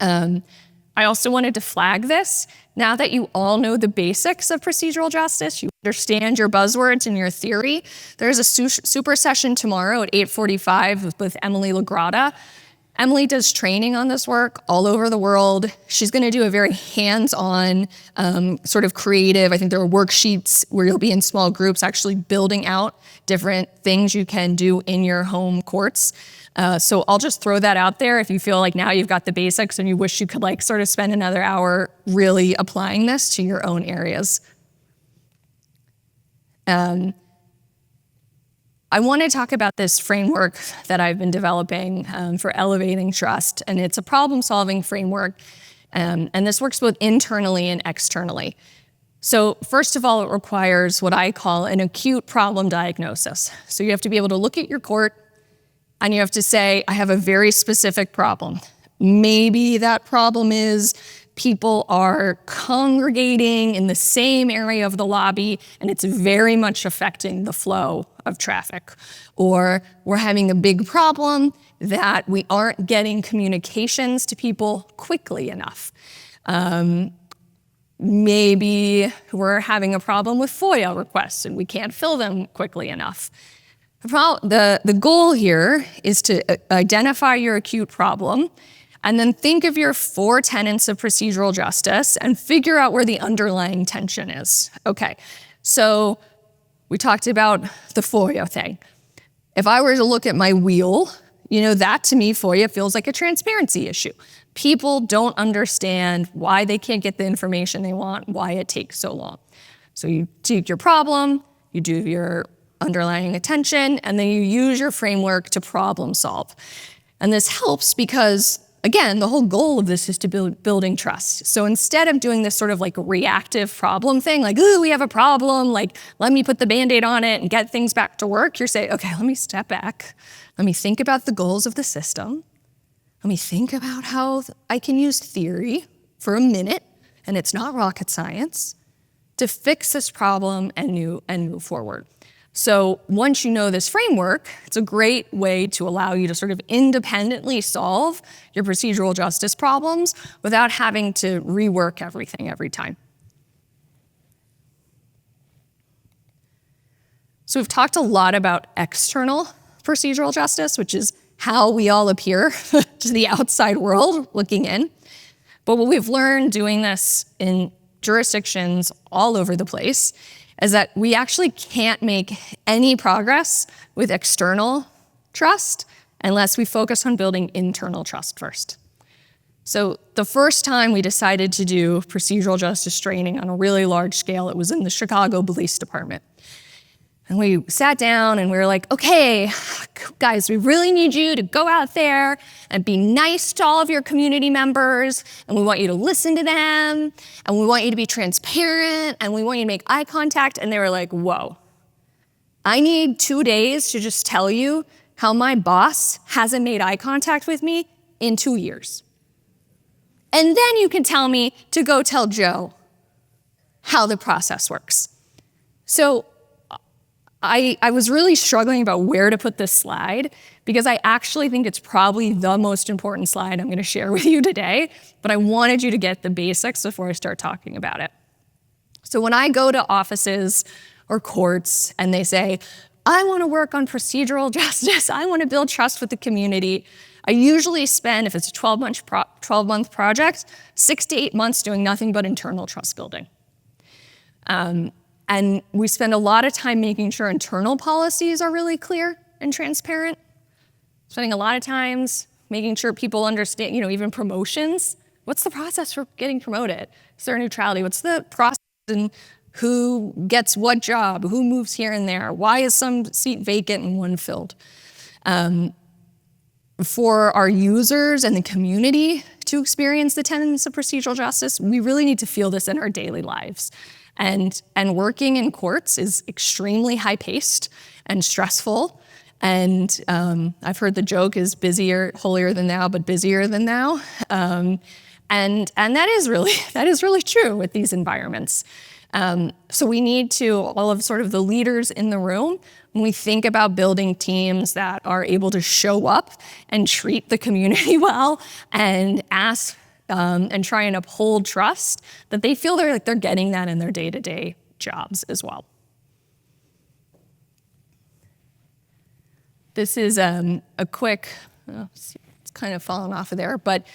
I also wanted to flag this. Now that you all know the basics of procedural justice, you understand your buzzwords and your theory, there's a super session tomorrow at 8:45 with Emily LaGrada. Emily does training on this work all over the world. She's going to do a very hands-on, sort of creative, I think there are worksheets where you'll be in small groups actually building out different things you can do in your home courts. So I'll just throw that out there if you feel like now you've got the basics and you wish you could sort of spend another hour really applying this to your own areas. I want to talk about this framework that I've been developing for elevating trust, and it's a problem-solving framework, and this works both internally and externally. So first of all, it requires what I call an acute problem diagnosis. So you have to be able to look at your court, and you have to say, I have a very specific problem. Maybe that problem is people are congregating in the same area of the lobby and it's very much affecting the flow of traffic. Or we're having a big problem that we aren't getting communications to people quickly enough. Maybe we're having a problem with FOIA requests and we can't fill them quickly enough. The goal here is to identify your acute problem and then think of your 4 tenets of procedural justice and figure out where the underlying tension is. Okay, so we talked about the FOIA thing. If I were to look at my wheel, that to me, FOIA feels like a transparency issue. People don't understand why they can't get the information they want, why it takes so long. So you take your problem, you do your underlying attention, and then you use your framework to problem solve. And this helps because, again, the whole goal of this is to building trust. So instead of doing this sort of reactive problem thing, ooh, we have a problem, let me put the Band-Aid on it and get things back to work, you're saying, okay, let me step back. Let me think about the goals of the system. Let me think about how I can use theory for a minute, and it's not rocket science, to fix this problem and move forward. So once you know this framework, it's a great way to allow you to sort of independently solve your procedural justice problems without having to rework everything every time. So we've talked a lot about external procedural justice, which is how we all appear to the outside world looking in. But what we've learned doing this in jurisdictions all over the place is that we actually can't make any progress with external trust unless we focus on building internal trust first. So the first time we decided to do procedural justice training on a really large scale, it was in the Chicago Police Department. And we sat down and we were like, okay, guys, we really need you to go out there and be nice to all of your community members, and we want you to listen to them, and we want you to be transparent, and we want you to make eye contact. And they were like, whoa, I need 2 days to just tell you how my boss hasn't made eye contact with me in 2 years. And then you can tell me to go tell Joe how the process works. So I was really struggling about where to put this slide because I actually think it's probably the most important slide I'm going to share with you today, but I wanted you to get the basics before I start talking about it. So when I go to offices or courts and they say, I want to work on procedural justice, I want to build trust with the community, I usually spend, if it's a 12-month project, 6 to 8 months doing nothing but internal trust building. And we spend a lot of time making sure internal policies are really clear and transparent. Spending a lot of times making sure people understand, even promotions. What's the process for getting promoted? Is there neutrality? What's the process and who gets what job? Who moves here and there? Why is some seat vacant and one filled? for our users and the community to experience the tenets of procedural justice, we really need to feel this in our daily lives. And working in courts is extremely high-paced and stressful. And I've heard the joke is busier, holier than thou, but busier than thou. And that is really true with these environments. So we need to, all of sort of the leaders in the room, when we think about building teams that are able to show up and treat the community well and ask and try and uphold trust, that they feel they're getting that in their day-to-day jobs as well. This is a quick, it's kind of fallen off of there, but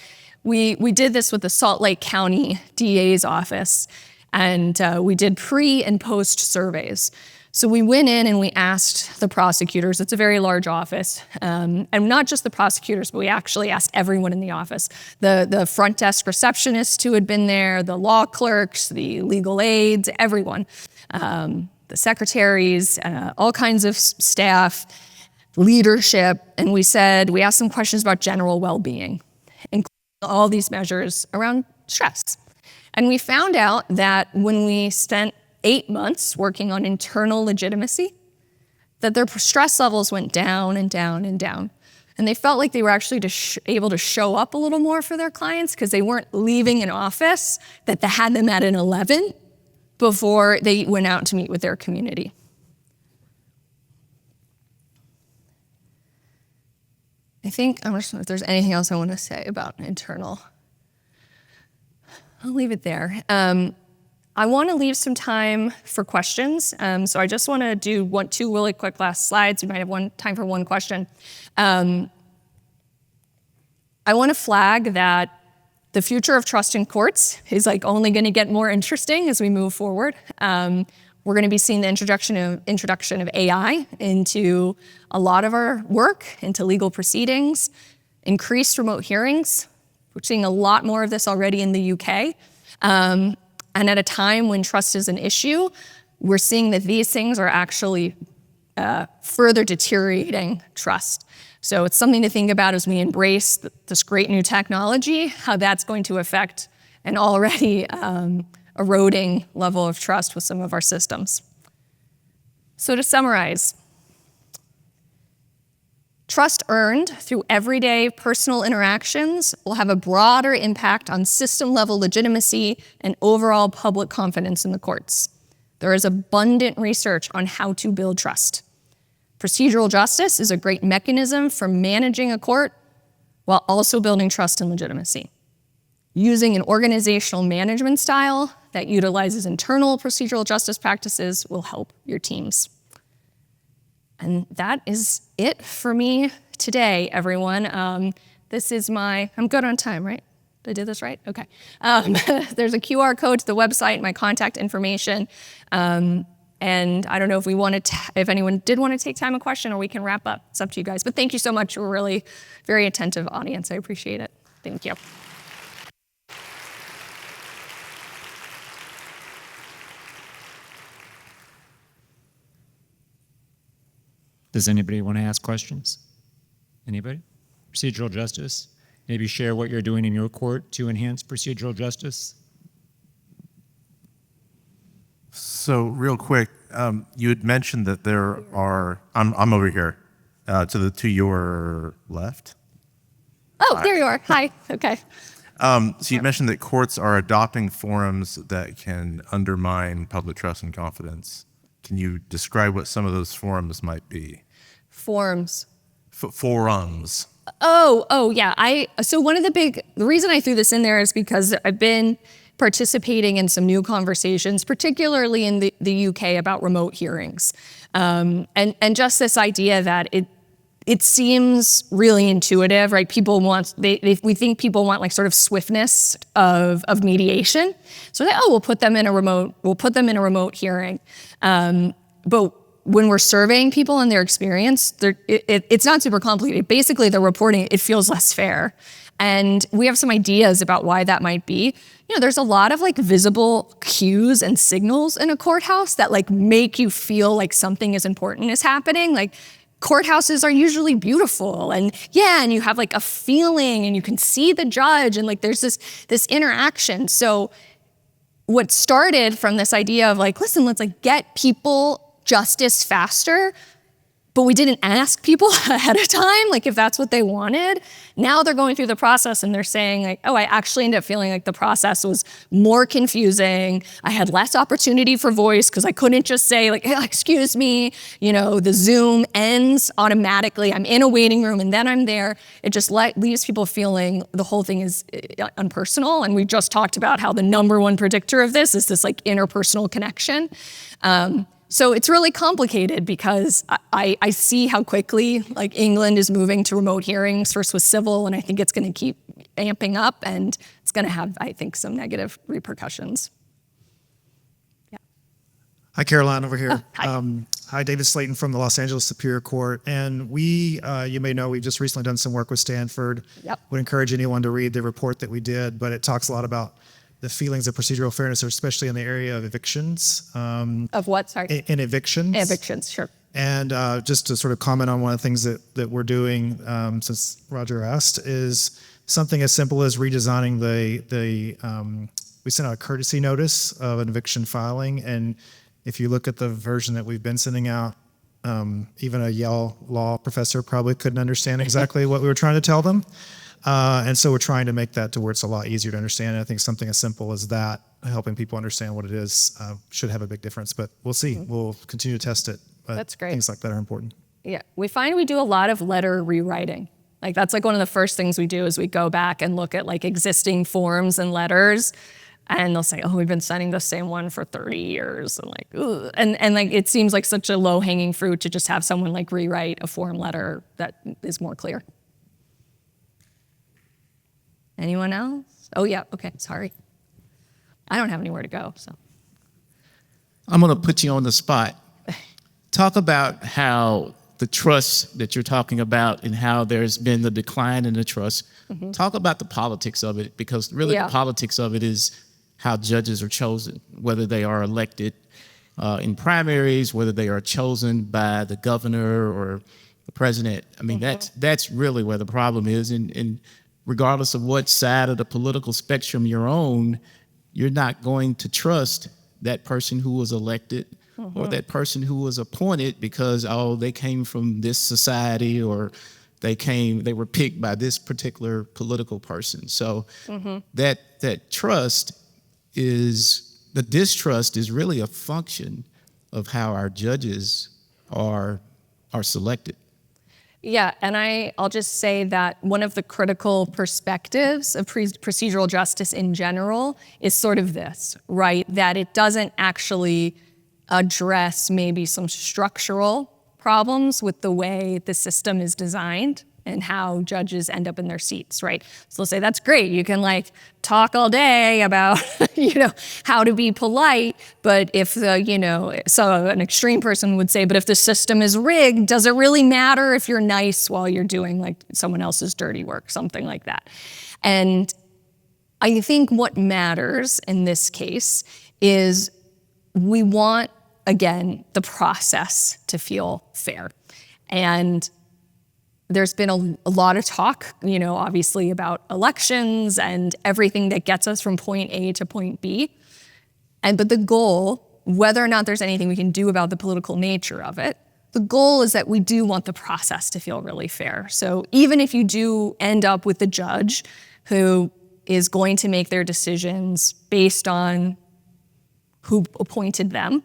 we did this with the Salt Lake County DA's office, and we did pre and post surveys. So we went in and we asked the prosecutors, it's a very large office, and not just the prosecutors, but we actually asked everyone in the office. The front desk receptionists who had been there, the law clerks, the legal aides, everyone, the secretaries, all kinds of staff, leadership, and we asked them questions about general well-being, including all these measures around stress. And we found out that when we spent 8 months working on internal legitimacy, that their stress levels went down and down and down. And they felt like they were actually able to show up a little more for their clients because they weren't leaving an office that they had them at an 11 before they went out to meet with their community. I think, I'm just if there's anything else I want to say about internal. I'll leave it there. I want to leave some time for questions. So I just want to do two really quick last slides. We might have time for one question. I want to flag that the future of trust in courts is only going to get more interesting as we move forward. We're going to be seeing the introduction of AI into a lot of our work, into legal proceedings, increased remote hearings. We're seeing a lot more of this already in the UK. And at a time when trust is an issue, we're seeing that these things are actually further deteriorating trust. So it's something to think about as we embrace this great new technology, how that's going to affect an already eroding level of trust with some of our systems. So to summarize, trust earned through everyday personal interactions will have a broader impact on system-level legitimacy and overall public confidence in the courts. There is abundant research on how to build trust. Procedural justice is a great mechanism for managing a court while also building trust and legitimacy. Using an organizational management style that utilizes internal procedural justice practices will help your teams. And that is it for me today, everyone. This is I'm good on time, right? Did I do this right? Okay. There's a QR code to the website, my contact information. And I don't know if anyone did want to take time a question, or we can wrap up. It's up to you guys. But thank you so much. You're a really very attentive audience. I appreciate it. Thank you. Does anybody want to ask questions? Anybody? Procedural justice? Maybe share what you're doing in your court to enhance procedural justice? So real quick, you had mentioned that there are, I'm over here, to your left. Oh, there you are. Hi. Okay. So you mentioned that courts are adopting forums that can undermine public trust and confidence. Can you describe what some of those forums might be? Forums. Forums. Oh, yeah. So the reason I threw this in there is because I've been participating in some new conversations, particularly in the UK, about remote hearings. And just this idea that it seems really intuitive, right? We think people want sort of swiftness of mediation. So we'll put them in a remote hearing. But when we're surveying people and their experience, it's not super complicated. Basically, they're reporting it feels less fair. And we have some ideas about why that might be. There's a lot of visible cues and signals in a courthouse that make you feel like something is important is happening. courthouses are usually beautiful, and you have like a feeling, and you can see the judge, and like there's this interaction. So what started from this idea of like, listen, let's like get people justice faster, but we didn't ask people ahead of time, like if that's what they wanted. Now they're going through the process and they're saying like, oh, I actually ended up feeling like the process was more confusing. I had less opportunity for voice because I couldn't just say like, hey, excuse me, the Zoom ends automatically. I'm in a waiting room and then I'm there. It just leaves people feeling the whole thing is unpersonal. And we just talked about how the number one predictor of this is this like interpersonal connection. So it's really complicated because I see how quickly like England is moving to remote hearings, first with civil, and I think it's going to keep amping up, and it's going to have, I think, some negative repercussions. Yeah. Hi, Caroline, over here. Oh, hi. Hi, David Slayton from the Los Angeles Superior Court. And we, you may know, we've just recently done some work with Stanford. Yep. Would encourage anyone to read the report that we did, but it talks a lot about the feelings of procedural fairness, especially in the area of evictions. Of what, sorry? In evictions. Evictions, sure. And just to sort of comment on one of the things that we're doing, since Roger asked, is something as simple as redesigning we sent out a courtesy notice of an eviction filing. And if you look at the version that we've been sending out, even a Yale law professor probably couldn't understand exactly what we were trying to tell them. And so we're trying to make that to where it's a lot easier to understand. And I think something as simple as that, helping people understand what it is, should have a big difference. But we'll see. Mm-hmm. We'll continue to test it. But that's great. Things like that are important. Yeah, we find we do a lot of letter rewriting. Like that's like one of the first things we do is we go back and look at like existing forms and letters, and they'll say, oh, we've been sending the same one for 30 years. And like, ugh. And like, it seems like such a low hanging fruit to just have someone like rewrite a form letter that is more clear. Anyone else? Oh yeah, okay, sorry. I don't have anywhere to go, so. I'm gonna put you on the spot. Talk about how the trust that you're talking about and how there's been the decline in the trust. Mm-hmm. Talk about the politics of it, because really the politics of it is how judges are chosen, whether they are elected in primaries, whether they are chosen by the governor or the president. I mean, that's really where the problem is. And regardless of what side of the political spectrum you're on, you're not going to trust that person who was elected or that person who was appointed because, oh, they came from this society or they were picked by this particular political person. So that trust the distrust is really a function of how our judges are selected. Yeah, and I'll just say that one of the critical perspectives of procedural justice in general is sort of this, right? That it doesn't actually address maybe some structural problems with the way the system is designed and how judges end up in their seats, right? So they'll say, that's great. You can like talk all day about, how to be polite, but if so an extreme person would say, but if the system is rigged, does it really matter if you're nice while you're doing like someone else's dirty work, something like that. And I think what matters in this case is we want, again, the process to feel fair. And there's been a lot of talk, obviously about elections and everything that gets us from point A to point B. But the goal, whether or not there's anything we can do about the political nature of it, the goal is that we do want the process to feel really fair. So even if you do end up with a judge who is going to make their decisions based on who appointed them,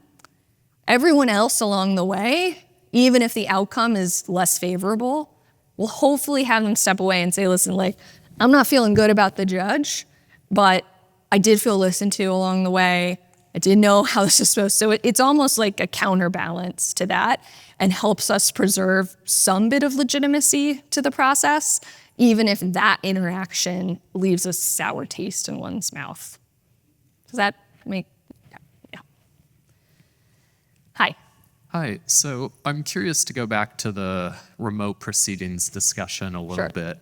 everyone else along the way, even if the outcome is less favorable, we'll hopefully have them step away and say, listen, like, I'm not feeling good about the judge, but I did feel listened to along the way. I didn't know how this is supposed to. So it's almost like a counterbalance to that and helps us preserve some bit of legitimacy to the process, even if that interaction leaves a sour taste in one's mouth. Does that make, yeah. Hi. Hi, so I'm curious to go back to the remote proceedings discussion a little bit.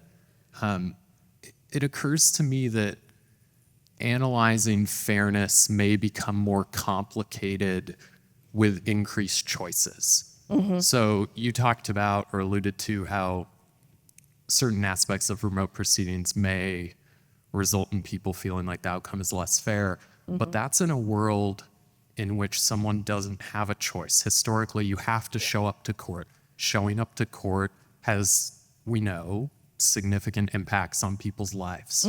It occurs to me that analyzing fairness may become more complicated with increased choices. So you talked about or alluded to how certain aspects of remote proceedings may result in people feeling like the outcome is less fair, but that's in a world in which someone doesn't have a choice. Historically, you have to show up to court. Showing up to court has, we know, significant impacts on people's lives.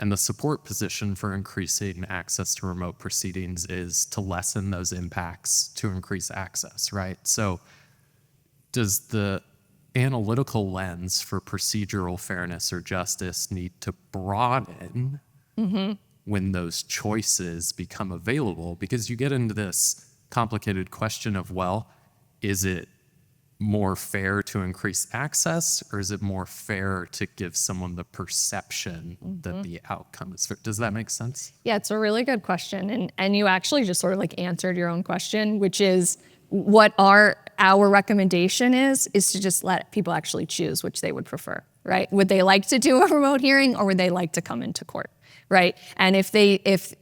And the support position for increasing access to remote proceedings is to lessen those impacts to increase access, right? So does the analytical lens for procedural fairness or justice need to broaden when those choices become available? Because you get into this complicated question of, well, is it more fair to increase access, or is it more fair to give someone the perception that the outcome is fair? Does that make sense? Yeah, it's a really good question. And you actually just sort of like answered your own question, which is what our recommendation is to just let people actually choose which they would prefer, right? Would they like to do a remote hearing, or would they like to come into court, right? And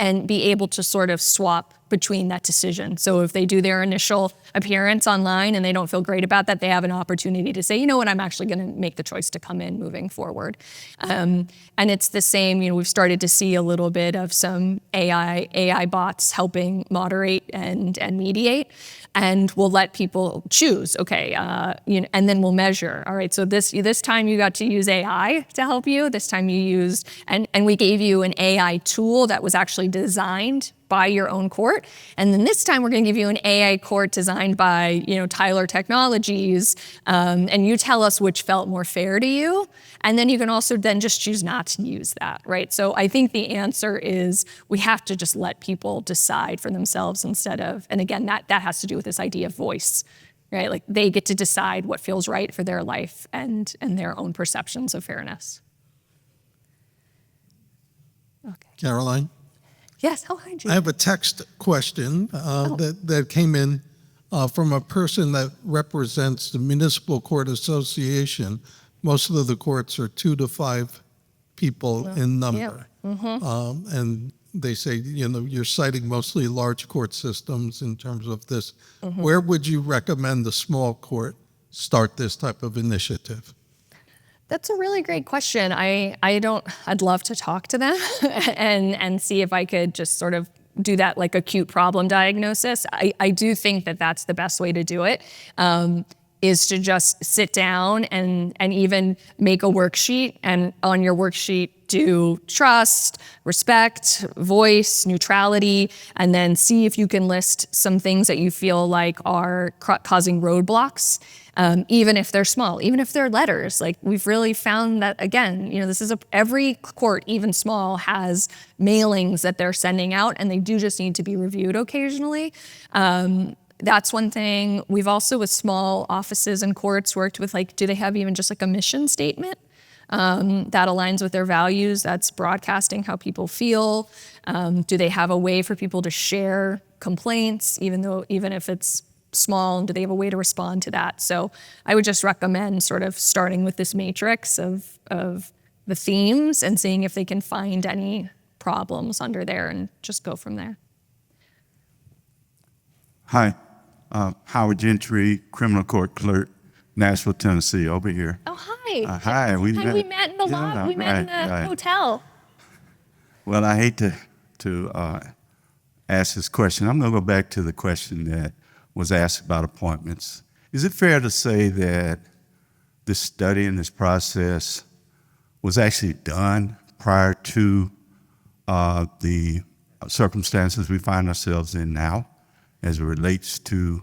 and be able to sort of swap between that decision. So if they do their initial appearance online and they don't feel great about that, they have an opportunity to say, you know what, I'm actually going to make the choice to come in moving forward. And it's the same, we've started to see a little bit of some AI bots helping moderate and mediate. And we'll let people choose, okay, and then we'll measure. All right, so this time you got to use AI to help you. This time you used, and we gave you an AI tool that was actually designed by your own court. And then this time we're going to give you an AI court designed by, Tyler Technologies, and you tell us which felt more fair to you. And then you can also then just choose not to use that, right? So I think the answer is we have to just let people decide for themselves instead of, and again, that has to do with this idea of voice, right? Like they get to decide what feels right for their life and their own perceptions of fairness. Okay. Caroline? Yes, oh, hi, Judy. I have a text question that came in from a person that represents the Municipal Court Association. Most of the courts are 2 to 5 people in number. And they say, you're citing mostly large court systems in terms of this. Where would you recommend the small court start this type of initiative? That's a really great question. I'd love to talk to them and see if I could just sort of do that like acute problem diagnosis. I do think that that's the best way to do it, is to just sit down and even make a worksheet, and on your worksheet do trust, respect, voice, neutrality, and then see if you can list some things that you feel like are causing roadblocks. Even if they're small, even if they're letters. Like we've really found that, again, this is every court, even small, has mailings that they're sending out, and they do just need to be reviewed occasionally. That's one thing. We've also, with small offices and courts, worked with do they have even just a mission statement that aligns with their values? That's broadcasting how people feel. Do they have a way for people to share complaints, even if it's small, and do they have a way to respond to that? So I would just recommend sort of starting with this matrix of the themes and seeing if they can find any problems under there and just go from there. Hi, Howard Gentry, criminal court clerk, Nashville, Tennessee, over here. Oh, hi. Hi, we met in the lobby. We met in the hotel. Well, I hate to ask this question. I'm going to go back to the question that was asked about appointments. Is it fair to say that this study and this process was actually done prior to the circumstances we find ourselves in now as it relates to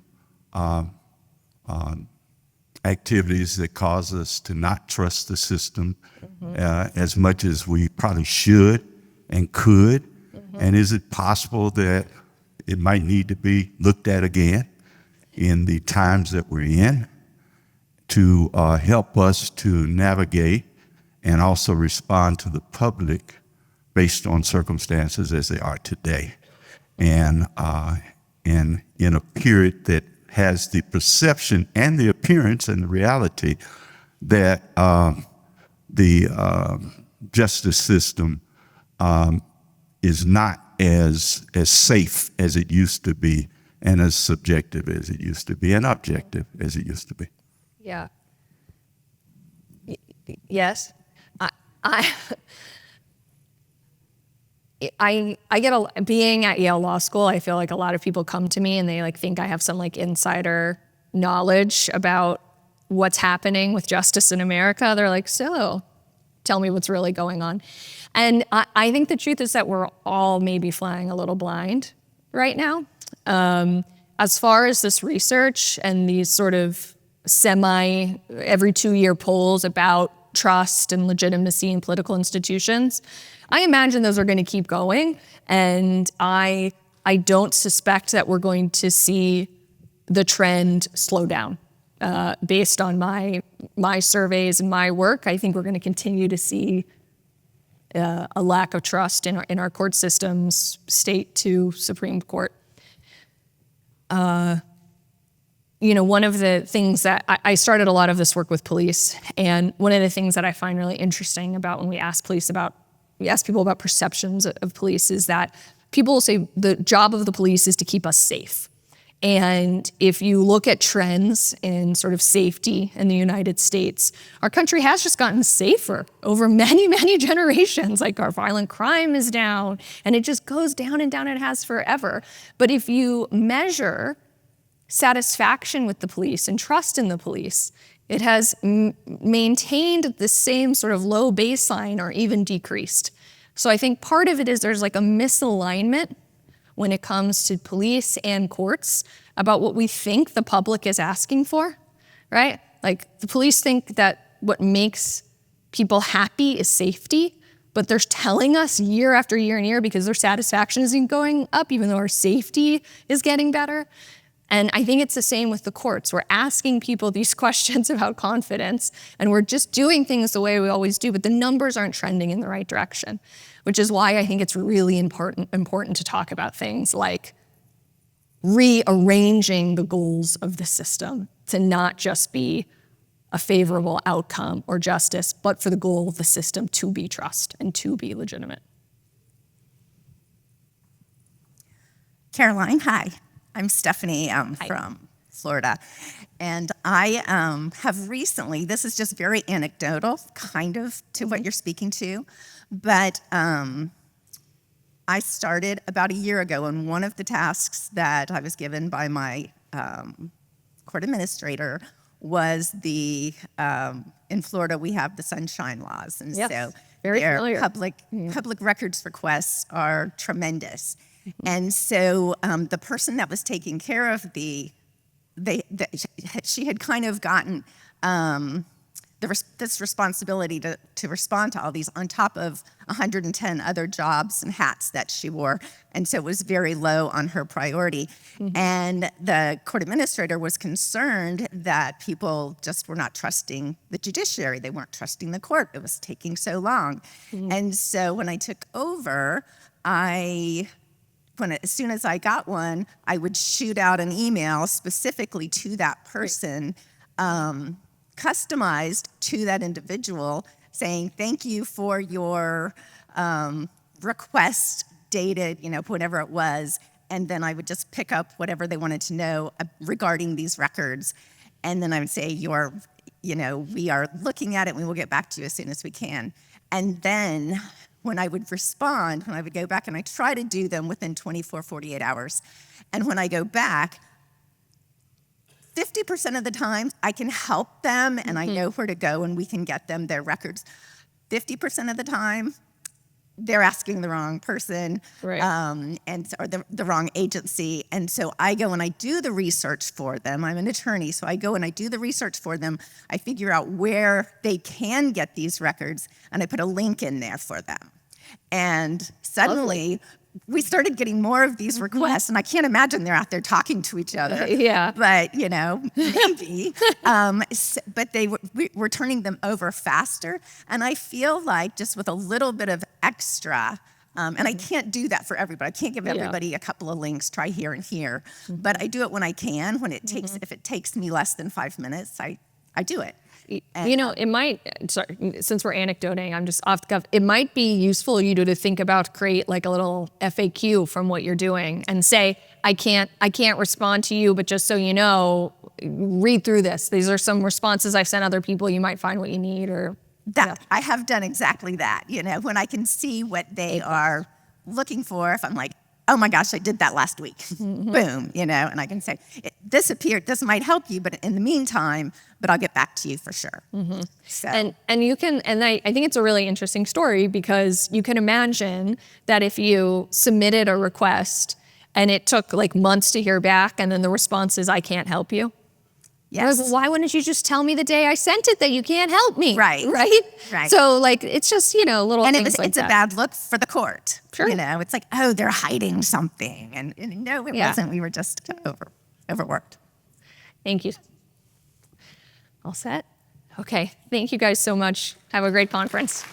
activities that cause us to not trust the system as much as we probably should and could? And is it possible that it might need to be looked at again in the times that we're in to help us to navigate and also respond to the public based on circumstances as they are today? And in a period that has the perception and the appearance and the reality that the justice system is not as safe as it used to be, and as subjective as it used to be and objective as it used to be. Yeah. Yes. I get being at Yale Law School, I feel like a lot of people come to me and they like think I have some like insider knowledge about what's happening with justice in America. They're like, so tell me what's really going on. And I think the truth is that we're all maybe flying a little blind right now. As far as this research and these sort of every 2-year polls about trust and legitimacy in political institutions, I imagine those are going to keep going. And I don't suspect that we're going to see the trend slow down. Based on my surveys and my work, I think we're going to continue to see a lack of trust in our court systems, state to Supreme Court. One of the things that I started a lot of this work with police, and one of the things that I find really interesting about when we ask people about perceptions of police is that people will say the job of the police is to keep us safe. And if you look at trends in sort of safety in the United States, our country has just gotten safer over many, many generations. Like our violent crime is down, and it just goes down and down, and it has forever. But if you measure satisfaction with the police and trust in the police, it has maintained the same sort of low baseline or even decreased. So I think part of it is there's like a misalignment when it comes to police and courts about what we think the public is asking for, right? Like the police think that what makes people happy is safety, but they're telling us year after year and year because their satisfaction isn't going up, even though our safety is getting better. And I think it's the same with the courts. We're asking people these questions about confidence, and we're just doing things the way we always do, but the numbers aren't trending in the right direction, which is why I think it's really important to talk about things like rearranging the goals of the system to not just be a favorable outcome or justice, but for the goal of the system to be trust and to be legitimate. Caroline, hi. I'm Stephanie. I'm from Florida. And I have recently, this is just very anecdotal, kind of to what you're speaking to, but I started about a year ago, and one of the tasks that I was given by my court administrator was in Florida, we have the sunshine laws. And yes, so very their familiar. public records requests are tremendous. And so the person that was taking care of she had kind of gotten this responsibility to respond to all these on top of 110 other jobs and hats that she wore. And so it was very low on her priority. Mm-hmm. And the court administrator was concerned that people just were not trusting the judiciary. They weren't trusting the court. It was taking so long. Mm-hmm. And so when I took over, as soon as I got one, I would shoot out an email specifically to that person, customized to that individual, saying, thank you for your request dated, whatever it was. And then I would just pick up whatever they wanted to know regarding these records. And then I would say, we are looking at it, and we will get back to you as soon as we can. And then when I would respond, when I would go back, and I try to do them within 24, 48 hours. And when I go back, 50% of the time I can help them and I know where to go and we can get them their records. 50% of the time, they're asking the wrong person, right. Or the wrong agency. And so I go and I do the research for them. I'm an attorney, so I go and I do the research for them. I figure out where they can get these records, and I put a link in there for them. And suddenly, we started getting more of these requests, and I can't imagine they're out there talking to each other. Yeah. But, maybe. But we're turning them over faster. And I feel like just with a little bit of extra, and I can't do that for everybody. I can't give everybody a couple of links, try here and here. But I do it when I can. When it takes, if it takes me less than 5 minutes, I do it. It might, sorry, since we're anecdoting, I'm just off the cuff, it might be useful to think about, create like a little FAQ from what you're doing and say, I can't respond to you, but just so you know, read through this. These are some responses I've sent other people. You might find what you need, or I have done exactly that. When I can see what they are looking for, if I'm like, oh my gosh, I did that last week, boom, and I can say, this appeared, this might help you, but in the meantime, but I'll get back to you for sure. So. And you can, and I think it's a really interesting story, because you can imagine that if you submitted a request and it took like months to hear back, and then the response is, I can't help you. Yes. Well, why wouldn't you just tell me the day I sent it that you can't help me? Right. Right. So like, it's just, little And things like it's that. a bad look for the court. Sure. It's like, oh, they're hiding something. And no, it wasn't. We were just overworked. Thank you. All set? Okay. Thank you guys so much. Have a great conference.